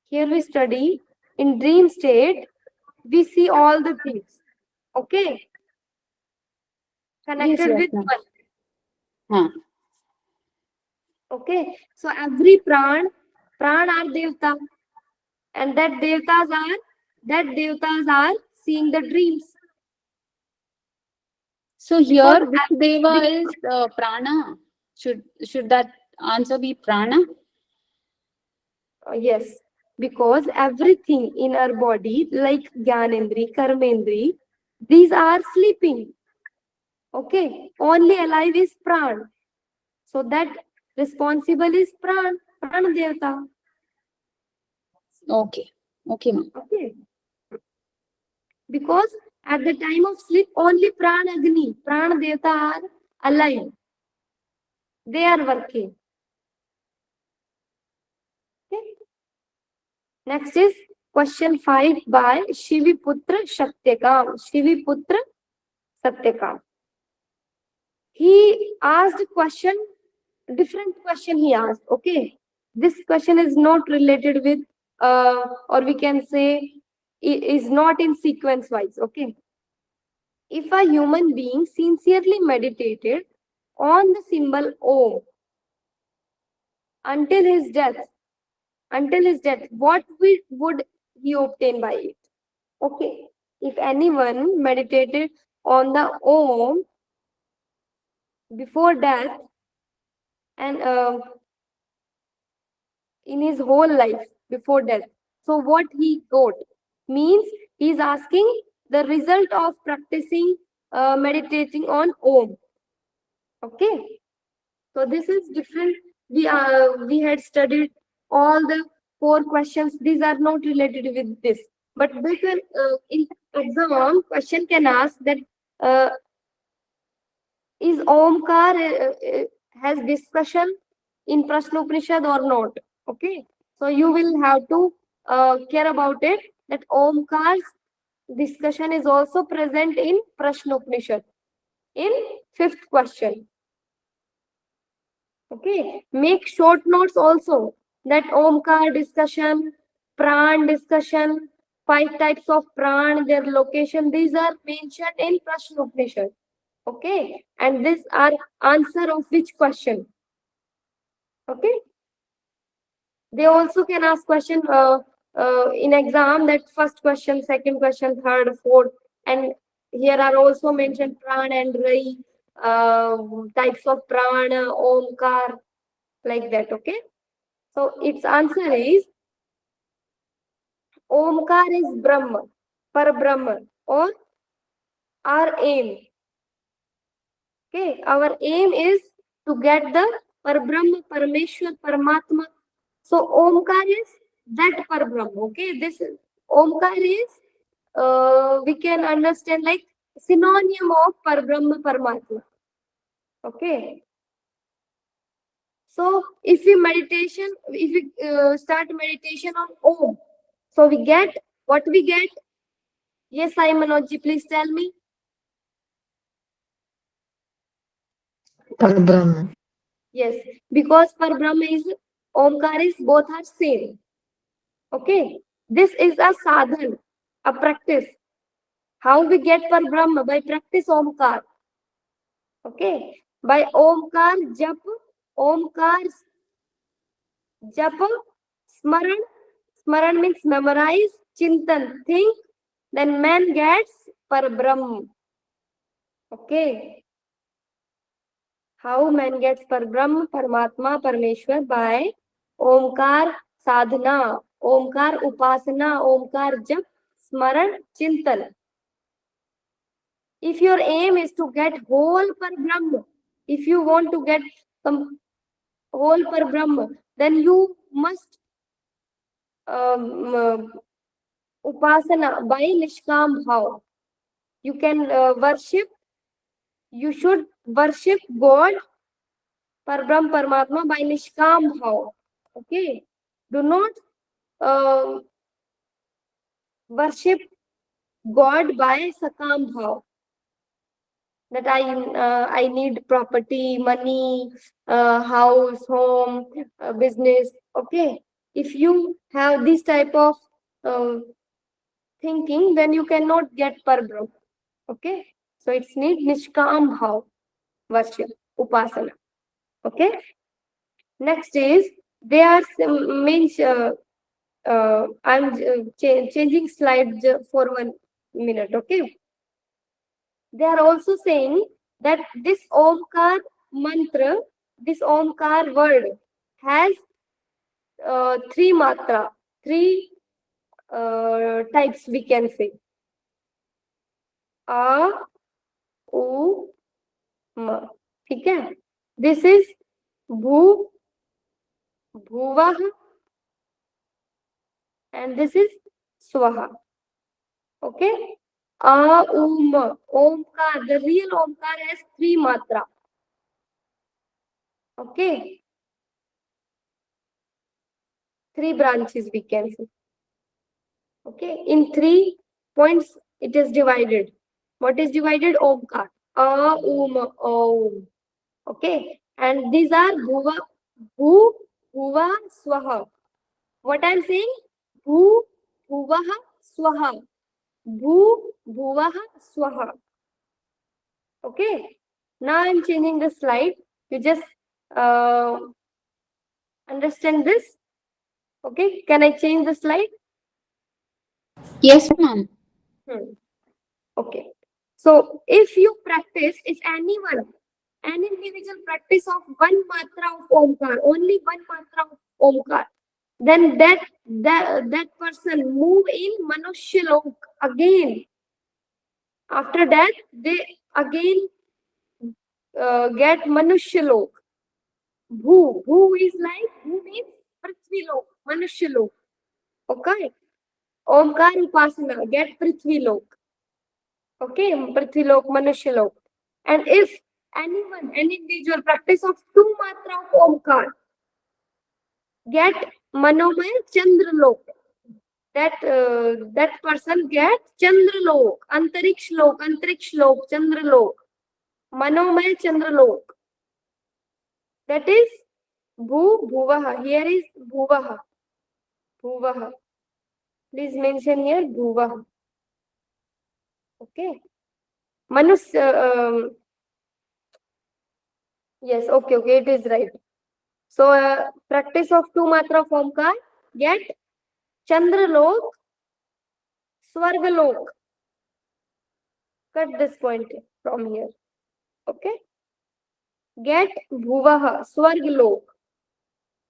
Here we study in dream state, we see all the things. Okay. Connected Yes, with ma'am. one. Huh. Okay. So every pran are Devta. And that devtas are seeing the dreams. So Because here, which deva is prana? Should that answer be prana? yes, because everything in our body, like Gyanendri, Karmendri, these are sleeping. Okay, only alive is Pran. So that responsible is Pran Devata. Okay. Okay, ma'am. Okay, because at the time of sleep, only Pran Agni, Pran Devata are alive. They are working. Okay. Next is question 5 by Shiviputra Satyakam. Shiviputra Satyakam. He asked a question, different question he asked. Okay. This question is not related with, or we can say, is not in sequence wise. Okay. If a human being sincerely meditated on the symbol Om until his death, what would he obtain by it? Okay, if anyone meditated on the Om before death and in his whole life before death, so what he got means he's asking the result of practicing meditating on Om. Okay, so this is different. We had studied all the 4 questions. These are not related with this, but they can in exam question can ask that is Omkar has discussion in Prashna Upanishad or not? Okay, so you will have to care about it, that Omkar's discussion is also present in Prashna Upanishad in 5th question. Okay, make short notes also, that Omkar discussion, Pran discussion, 5 types of Pran, their location, these are mentioned in Prashna Upanishad. Okay, and these are answer of which question? Okay, they also can ask question in exam, that first question, second question, third, fourth, and here are also mentioned Pran and Rai, types of Prana, Omkar, like that. Okay, so its answer is Omkar is Brahma, Brahma, or our aim. Okay, our aim is to get the Brahma, Parameshwar, Paramatma. So Omkar is that Brahma. Okay, this is Omkar is we can understand like synonym of Brahma, Paramatma. Okay. So if we start meditation on Om, so we get what we get. Yes, I Manojji, please tell me. Parabrahma. Yes, because Brahma is Omkar is both are same. Okay, this is a sadhan, a practice. How we get Brahma? By practice Omkar. Okay, by Omkar jap, Omkar jap, smaran. Smaran means memorize, chintan, think. Then man gets Brahma. Okay. How man gets Brahma, Paramatma, Parameshwar? By Omkar sadhana, Omkar upasana, Omkar jap, smaran, chintan. If your aim is to get whole Brahma, if you want to get some whole Brahma, then you must upasana by Nishkam bhav. You can worship, you should worship God, Brahma, Paramatma by Nishkam bhav. Okay, do not worship God by Sakam bhav. That I need property, money, house, home, business. Okay, if you have this type of thinking, then you cannot get Brahma. Okay, so it's need Nishkam bhav worship, upasana. Okay, next is they are means I'm changing slide for 1 minute. Okay, they are also saying that this Omkar mantra, this Omkar word has 3 matra, 3 types we can say. A, U, Ma. ठीक है? This is Bhu, Bhuvah, and this is Swaha. Okay? A, U, Ma. Omkar, the real Omkar has 3 matra. Okay? 3 branches we can say. Okay, in 3 points it is divided. What is divided? Omkar. A, Om. Okay, and these are Bhuva, Bhu, Bhuva, Swaha. What I am saying? Bhu, Bhuvaha, Swaha. Bhu, Bhuvaha, Swaha. Okay, now I am changing the slide. You just understand this. Okay, can I change the slide? Yes, ma'am. Okay. So if you practice, if anyone, an individual practice of 1 matra of Omkar, only 1 matra of Omkar, then that person move in Manushya Lok again. After that, they again get Manushya Lok. Bhu is like, Bhu means Prithvi Lok, Manushya Lok. Okay. Omkar Upasana, get Prithvi Lok. Okay, Prithvilok, Manushyalok. And if anyone, any individual practice of 2 matra of Omkar, get Manomaya Chandralok. That person gets Chandralok, Antariksh Lok, Chandralok, Manomaya Chandralok. That is Bhuvaha. Here is Bhuvaha. Bhuvaha. Please mention here Bhuvaha. Okay. Manus. Yes. Okay. Okay. It is right. So practice of 2 matra form ka get Chandralok, Swargalok. Cut this point from here. Okay. Get Bhuvaha, Swargalok.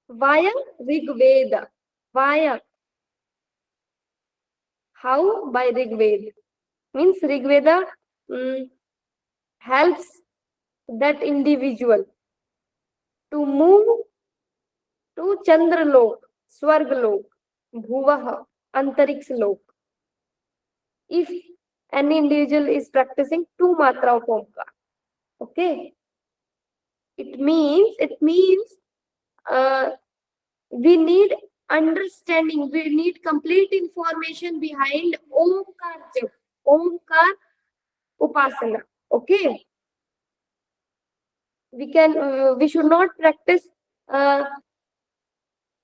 Via Rigveda. Via. How? By Rigveda. Means Rigveda helps that individual to move to Chandralok, Swargalok, Bhuvaha, Antarikslok. If any individual is practicing 2 matra of Omkar. Okay. It means we need understanding, we need complete information behind Omkar Jap, Omkar Upasana. Okay. We should not practice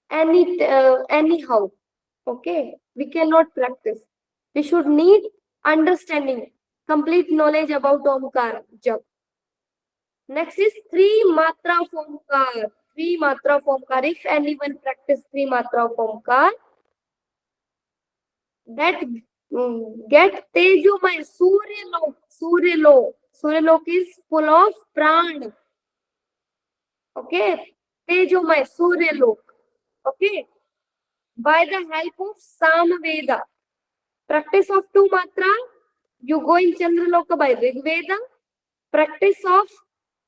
anyhow. Okay. We cannot practice. We should need understanding, complete knowledge about Omkar Jap. Next is 3 matra of Omkar. 3 matra of Omkar. If anyone practice 3 matra of Omkar, that get Tejomay, Suryalok. Suryalok. Suryalok is full of pran. Okay. Tejomay, Suryalok. Okay. By the help of Samaveda. Practice of 2 matra, you go in Chandraloka by Rigveda. Practice of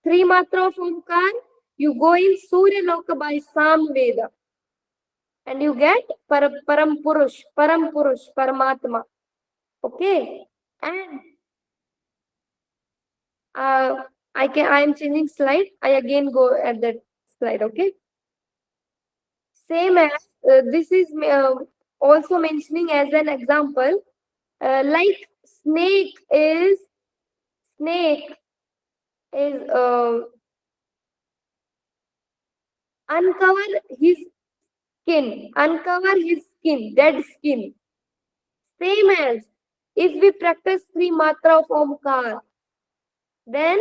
3 matra of Omkar, you go in Suryaloka by Samveda. And you get Param Purush, Paramatma. Okay. And I am changing slide. I again go at that slide. Okay. Same as this is also mentioning as an example. Like snake is uncover his skin, dead skin. Same as if we practice 3 matra of Omkar, then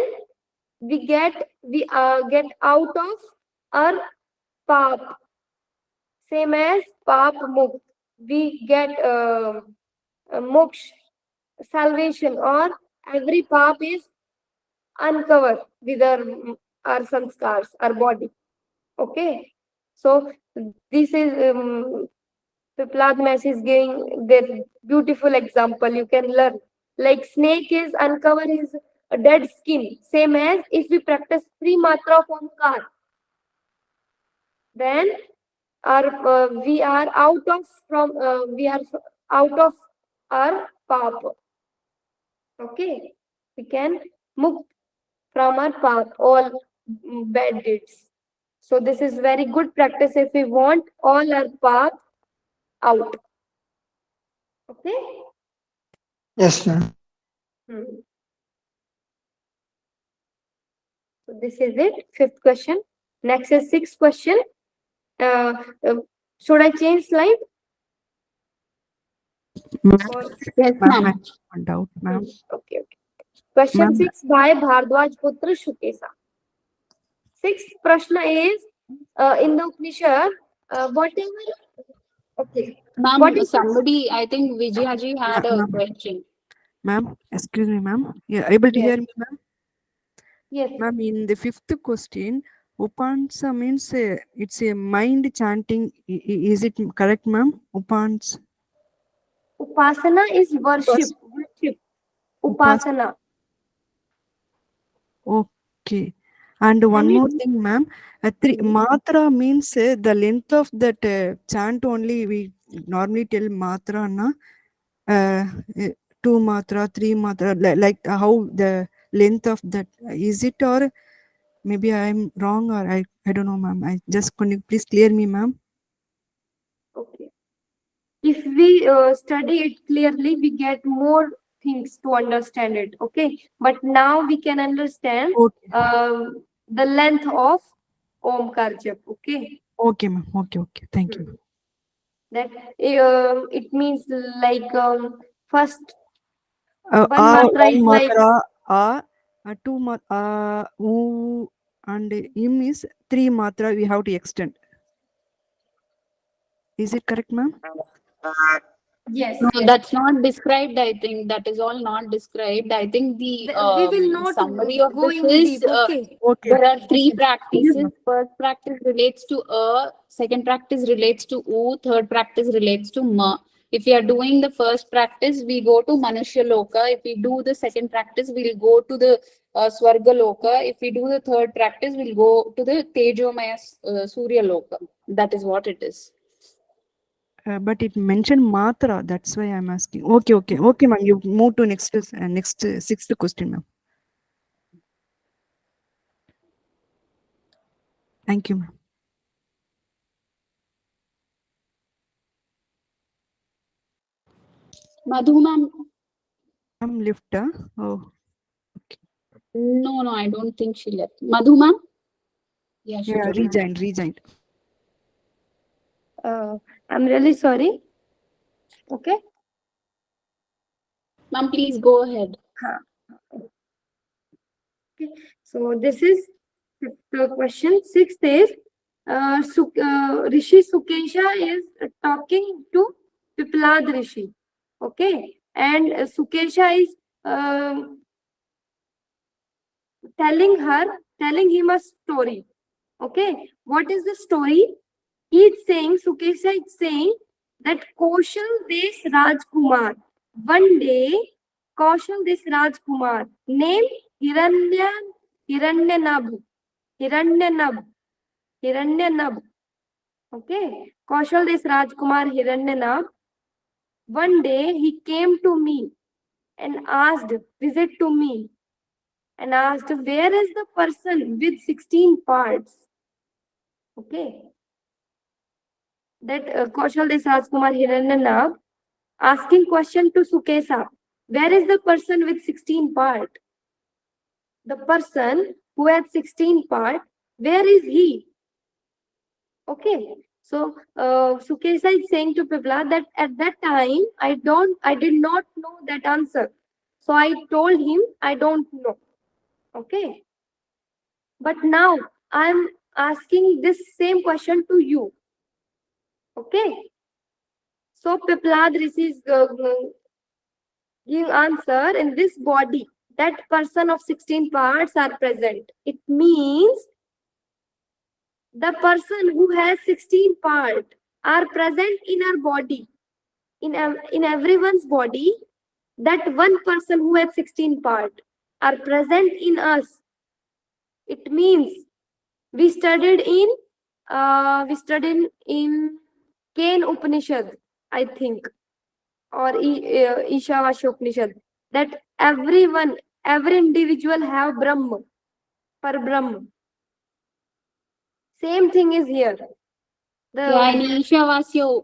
we get out of our pap. Same as pap mukt. We get moksha, salvation, or every pap is uncovered with our sanskars, our body. Okay. So this is Piplad Mesh is giving the beautiful example you can learn. Like snake is uncover his dead skin. Same as if we practice 3 matra of Omkar, then we are out of our pap. Okay, we can move from our pap, all bad deeds. So this is very good practice if we want all our pap out. Okay. Yes, ma'am. So this is it. 5th question. Next is 6th question. Should I change slide? Yes, ma'am. One doubt, ma'am. Okay. Question Ma'am. 6 by Bhardwaj Putra Shukesa. 6th Prashna is in the Upanishad, whatever. Okay. Ma'am, What is somebody, I think Vijayaji had a Ma'am. question. Ma'am, excuse me, ma'am. Yeah, able to Yes. hear me, ma'am? Yes. Ma'am, in the 5th question, Upansa means it's a mind chanting. Is it correct, ma'am? Upans. Upasana is worship. Upasana. Okay. And one Any- more thing, ma'am. 3 matra means the length of that chant only we normally tell matra, na? 2 matra, 3 matra, like how the length of that, is it, or maybe I'm wrong, or I don't know, ma'am. I just, can you please clear me, ma'am? Okay. If we study it clearly, we get more things to understand it. Okay. But now we can understand Okay. the length of Omkar Jap. Okay. Okay, ma'am. Okay. Thank you. That it means like first one A, matra one is like matra, two matra, u, and im is 3 matra we have to extend. Is it correct, ma'am? yes. No, Yes. that's not described. I think that is all not described. I think the We will not summary of go this in is deep. Okay. Okay. there are three Okay. practices. First practice relates to second practice relates to u, third practice relates to ma. If we are doing the first practice, we go to Manushya Loka. If we do the second practice, we'll go to the Swarga Loka. If we do the third practice, we'll go to the Tejomaya Surya Loka. That is what it is. But it mentioned matra, that's why I'm asking. Okay, ma'am. You move to next sixth question, ma'am. Thank you, ma'am. Madhu ma'am. I'm left. Oh, No, I don't think she left. Madhu ma'am? Yeah, she yeah, joined. rejoined. I'm really sorry. Okay. Ma'am, please go ahead. Okay. So this is the question. Sixth is Rishi Sukesha is talking to Piplad Rishi. Okay. And Sukesha is telling him a story. Okay. What is the story? Sukesha is saying that Kaushal Desh Rajkumar, one day, Kaushal Desh Rajkumar, named Hiranyanab, okay, Kaushal Desh Rajkumar Hiranyanab, one day he came to me and visit to me, and asked, where is the person with 16 parts? Okay. That Kaushal Desh Rajkumar Hiranyanab asking question to Sukesha, where is the person with 16 part? The person who had 16 part, where is he? Okay. So Sukesha is saying to Pipla that at that time I did not know that answer. So I told him I don't know. Okay. But now I'm asking this same question to you. Okay. So Piplad receives give answer in this body. That person of 16 parts are present. It means the person who has 16 parts are present in our body. In everyone's body, that one person who has 16 parts are present in us. It means we studied in Kane Upanishad, I think, or Ishavasya Upanishad, that every individual have Brahma, par Brahma. Same thing is here. Yeah, in Ishavasya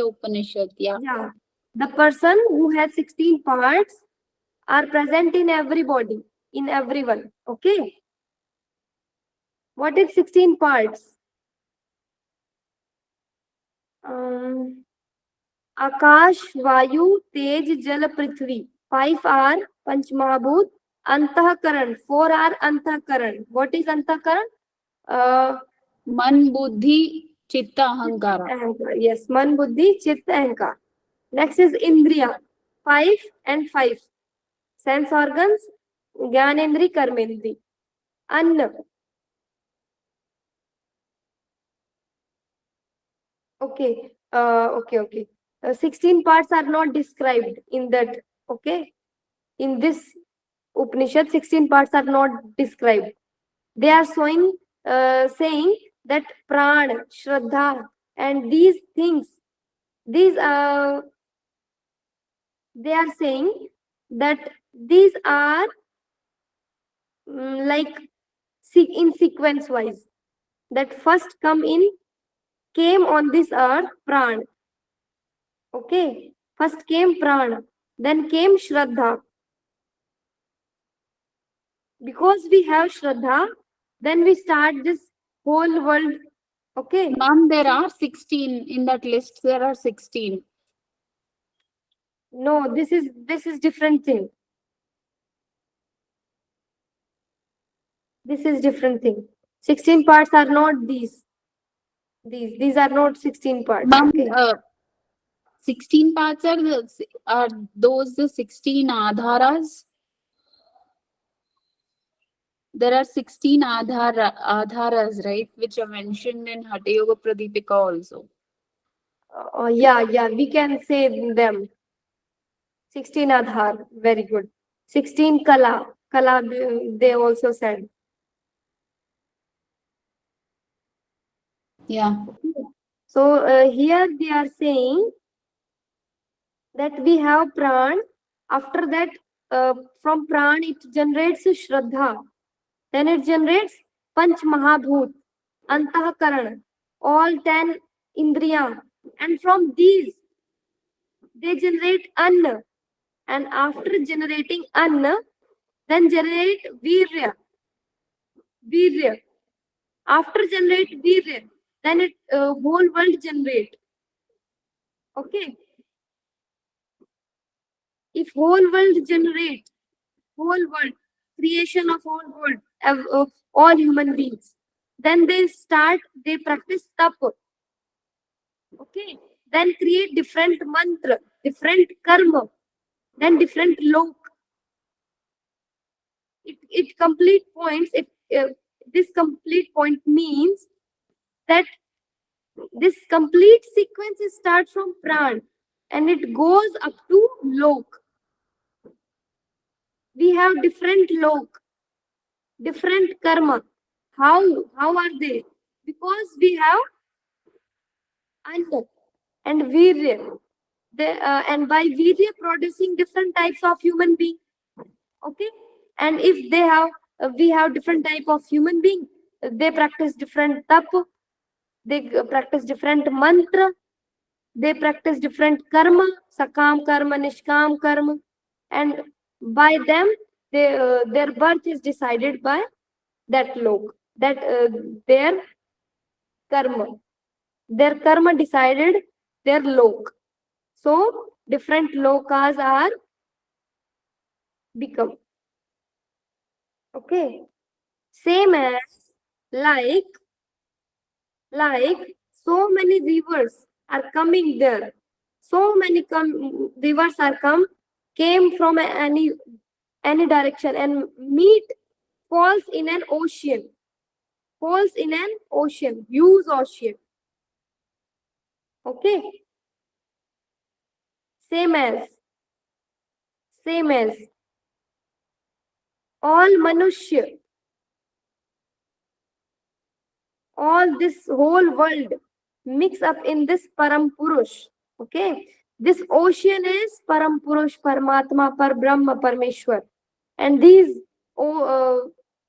Upanishad, yeah. Yeah, the person who has 16 parts are present in everybody, in everyone. Okay. What is 16 parts? Akash, Vayu, Tej, Jal, Prithvi. 5 are Panchmahabhut. Antahkaran. 4 are Antahkaran. What is Antahkaran? Man, Buddhi, Chitta, Ahankara. Ahankar. Yes, Man, Buddhi, Chitta, Ahankar. Next is Indriya. 5 and 5. Sense organs, Gyanendri, Karmendri. Anna. Okay. Okay. 16 parts are not described in that. Okay. In this Upanishad, 16 parts are not described. They are saying that prana, shraddha, and these things, these they are saying that these are like in sequence wise. That first came on this earth Pran. Okay, first came Pran, then came Shraddha. Because we have Shraddha, then we start this whole world. Okay. Ma'am, there are 16 in that list. There are 16. No, this is different thing. This is different thing. 16 parts are not these. These are not 16 parts. Ma'am, Okay. 16 parts are those the 16 adharas? There are 16 adharas, right? Which are mentioned in Hatha Yoga Pradipika also. Yeah, we can say them. 16 Adhar, very good. 16 Kala, they also said. Yeah. So here they are saying that we have Pran. After that, from Pran it generates Shraddha. Then it generates Panch Mahabhut, Antahkaran, all 10 Indriya. And from these, they generate Anna. And after generating Anna, then generate Virya. Virya. After generate Virya, then it whole world generate. Okay. If whole world generate, whole world, creation of whole world, all human beings, then they practice tapa. Okay. Then create different mantra, different karma, then different lok. It complete points. This complete point means that this complete sequence starts from pran and it goes up to lok. We have different lok, different karma. How are they? Because we have anna and virya. And by virya producing different types of human being. Okay. And if they have we have different type of human being, they practice different tapa, they practice different mantra, they practice different karma, sakam karma, nishkam karma, and by them their birth is decided by that lok, that karma their karma decided their lok. So different lokas are become. Okay. Same as like so many rivers are coming there. So many rivers are came from any direction and meet falls in an ocean. Falls in an ocean, huge ocean. Okay. Same as all manushya, all this whole world mix up in this Param Purush. Okay. This ocean is Param Purush, Paramatma, Par Brahma, Parmeshwar. And these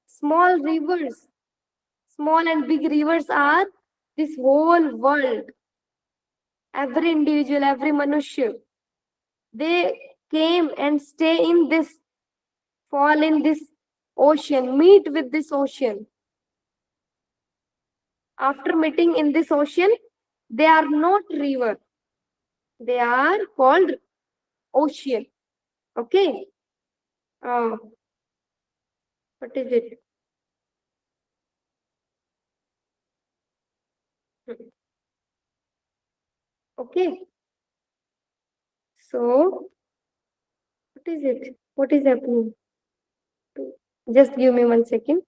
small rivers, small and big rivers are this whole world. Every individual, every manushya, they came and stay in this, fall in this ocean, meet with this ocean. After meeting in this ocean, they are not river. They are called ocean. Okay. What is it? Okay. So, what is it? What is happening? Just give me 1 second.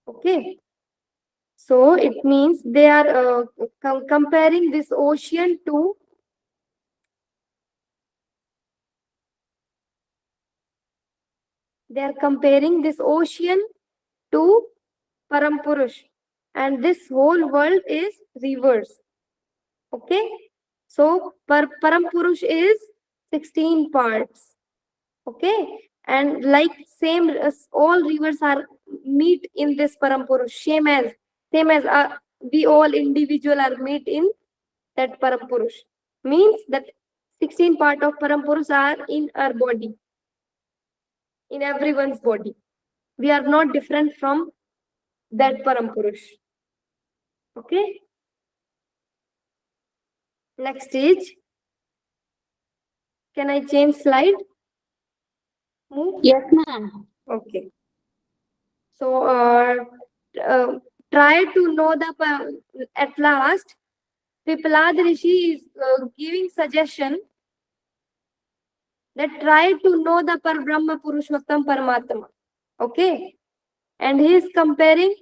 Okay. So it means they are comparing this ocean to to Param Purush, and this whole world is reverse. Okay, so Param Purush is 16 parts. Okay, and like same as all rivers are meet in this Param Purush, same as we all individual are meet in that Param Purush. Means that 16 part of Param Purush are in our body, in everyone's body. We are not different from that Param Purush. Okay. Next stage. Can I change slide? Move. Yes, ma'am. Okay. So try to know the at last. Piplad Rishi is giving suggestion that try to know the Parbrahma Purushottam Paramatma. Okay. And he is comparing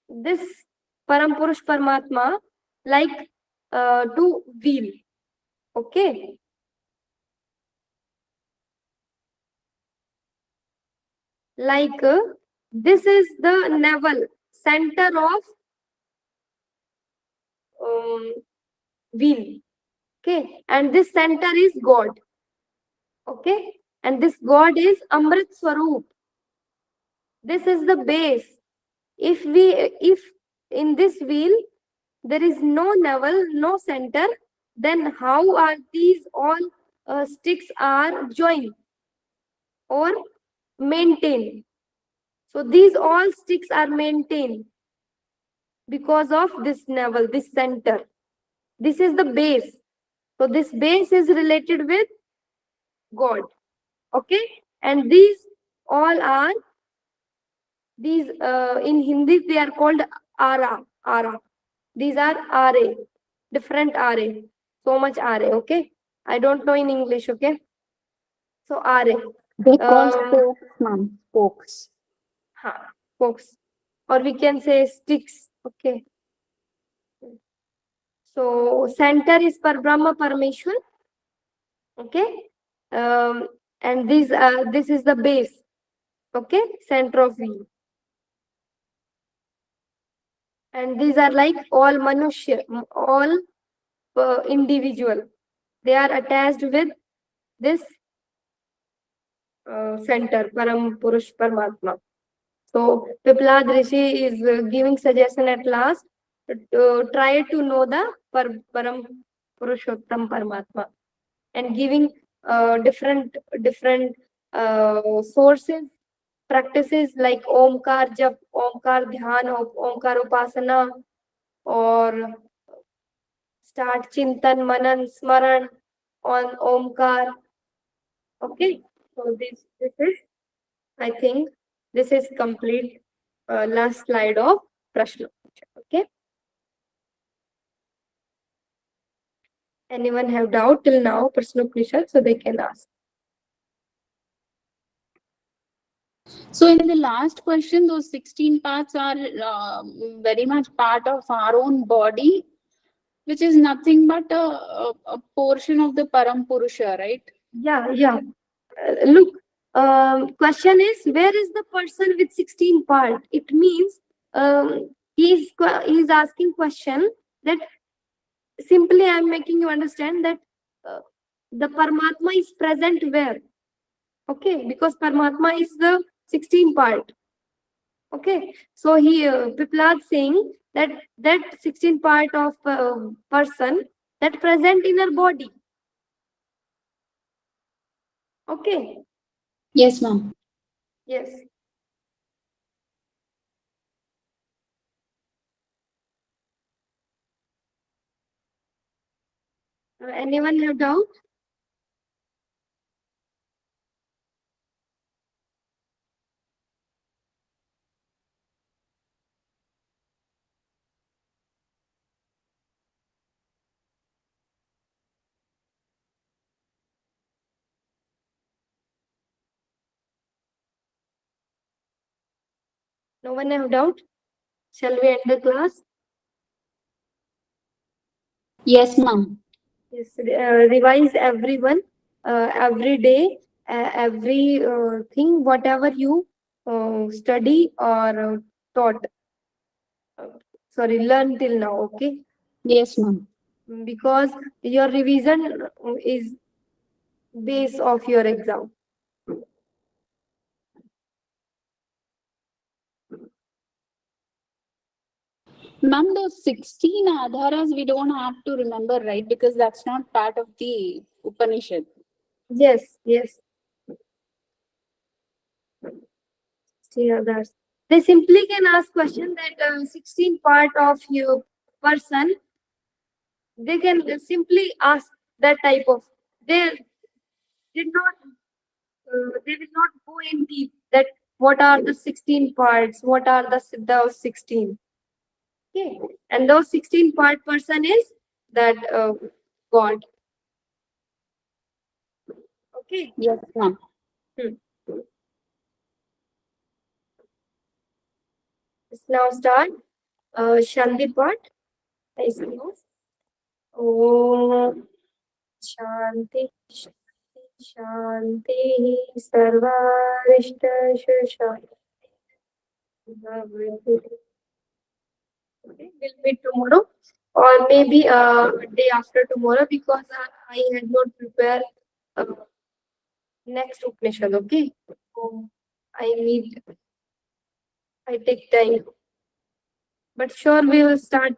this Param Purush Paramatma like to wheel. Okay. Like this is the navel, center of wheel. Okay. And this center is God. Okay. And this God is Amrit Swaroop. This is the base. If in this wheel there is no navel, no center, then how are these all sticks are joined or maintained? So these all sticks are maintained because of this navel, this center. This is the base. So this base is related with God. Okay, and these all are these in Hindi they are called ara. These are Arya, different Arya. So much Arya, okay? I don't know in English, okay? So Arya. They call spokes, ma'am. Spokes. Spokes. Or we can say sticks, okay? So center is Parbrahma Parameshwar, okay? And this is the base, okay? Center of wheel. And these are like all Manushya, all individual. They are attached with this center, Param Purush Paramatma. So Piplad Rishi is giving suggestion at last to try to know the Param Purushottam Paramatma and giving different sources, practices like Omkar Jap, Omkar Dhyan, Omkar Upasana, or start Chintan Manan Smaran on Omkar. Okay, so this is, I think, this is complete. Last slide of Prashna. Okay. Anyone have doubt till now, Prashna Upanishad, so they can ask. So in the last question, those 16 parts are very much part of our own body, which is nothing but a portion of the Param Purusha, right? Yeah. Look, question is, where is the person with 16 part? It means he's asking question that simply I am making you understand that the Paramatma is present where? Okay, because Paramatma is the 16 part. Okay, so here Piplad saying that 16 part of person that present in our body. Okay. Yes, ma'am. Yes. Anyone have doubt? No one have doubt? Shall we end the class? Yes, ma'am. Yes. Revise everyone every day, every thing, whatever you study or taught? Sorry, learn till now, okay? Yes, ma'am. Because your revision is base of your exam. Ma'am, those 16 adharas we don't have to remember, right? Because that's not part of the Upanishad. Yes, yes. See others. They simply can ask question that 16 part of your person. They can simply ask that type of. They did not. They will not go in deep that what are the 16 parts. What are those 16? Okay, and those 16 part person is that God. Okay. Yes, ma'am. Let's now start Shanti part. Nice news. Om Shanti Shanti Shanti Sarvarishta Shanti. Okay, we'll meet tomorrow or maybe day after tomorrow because I had not prepared next Upanishad. Okay, so I take time, but sure we will start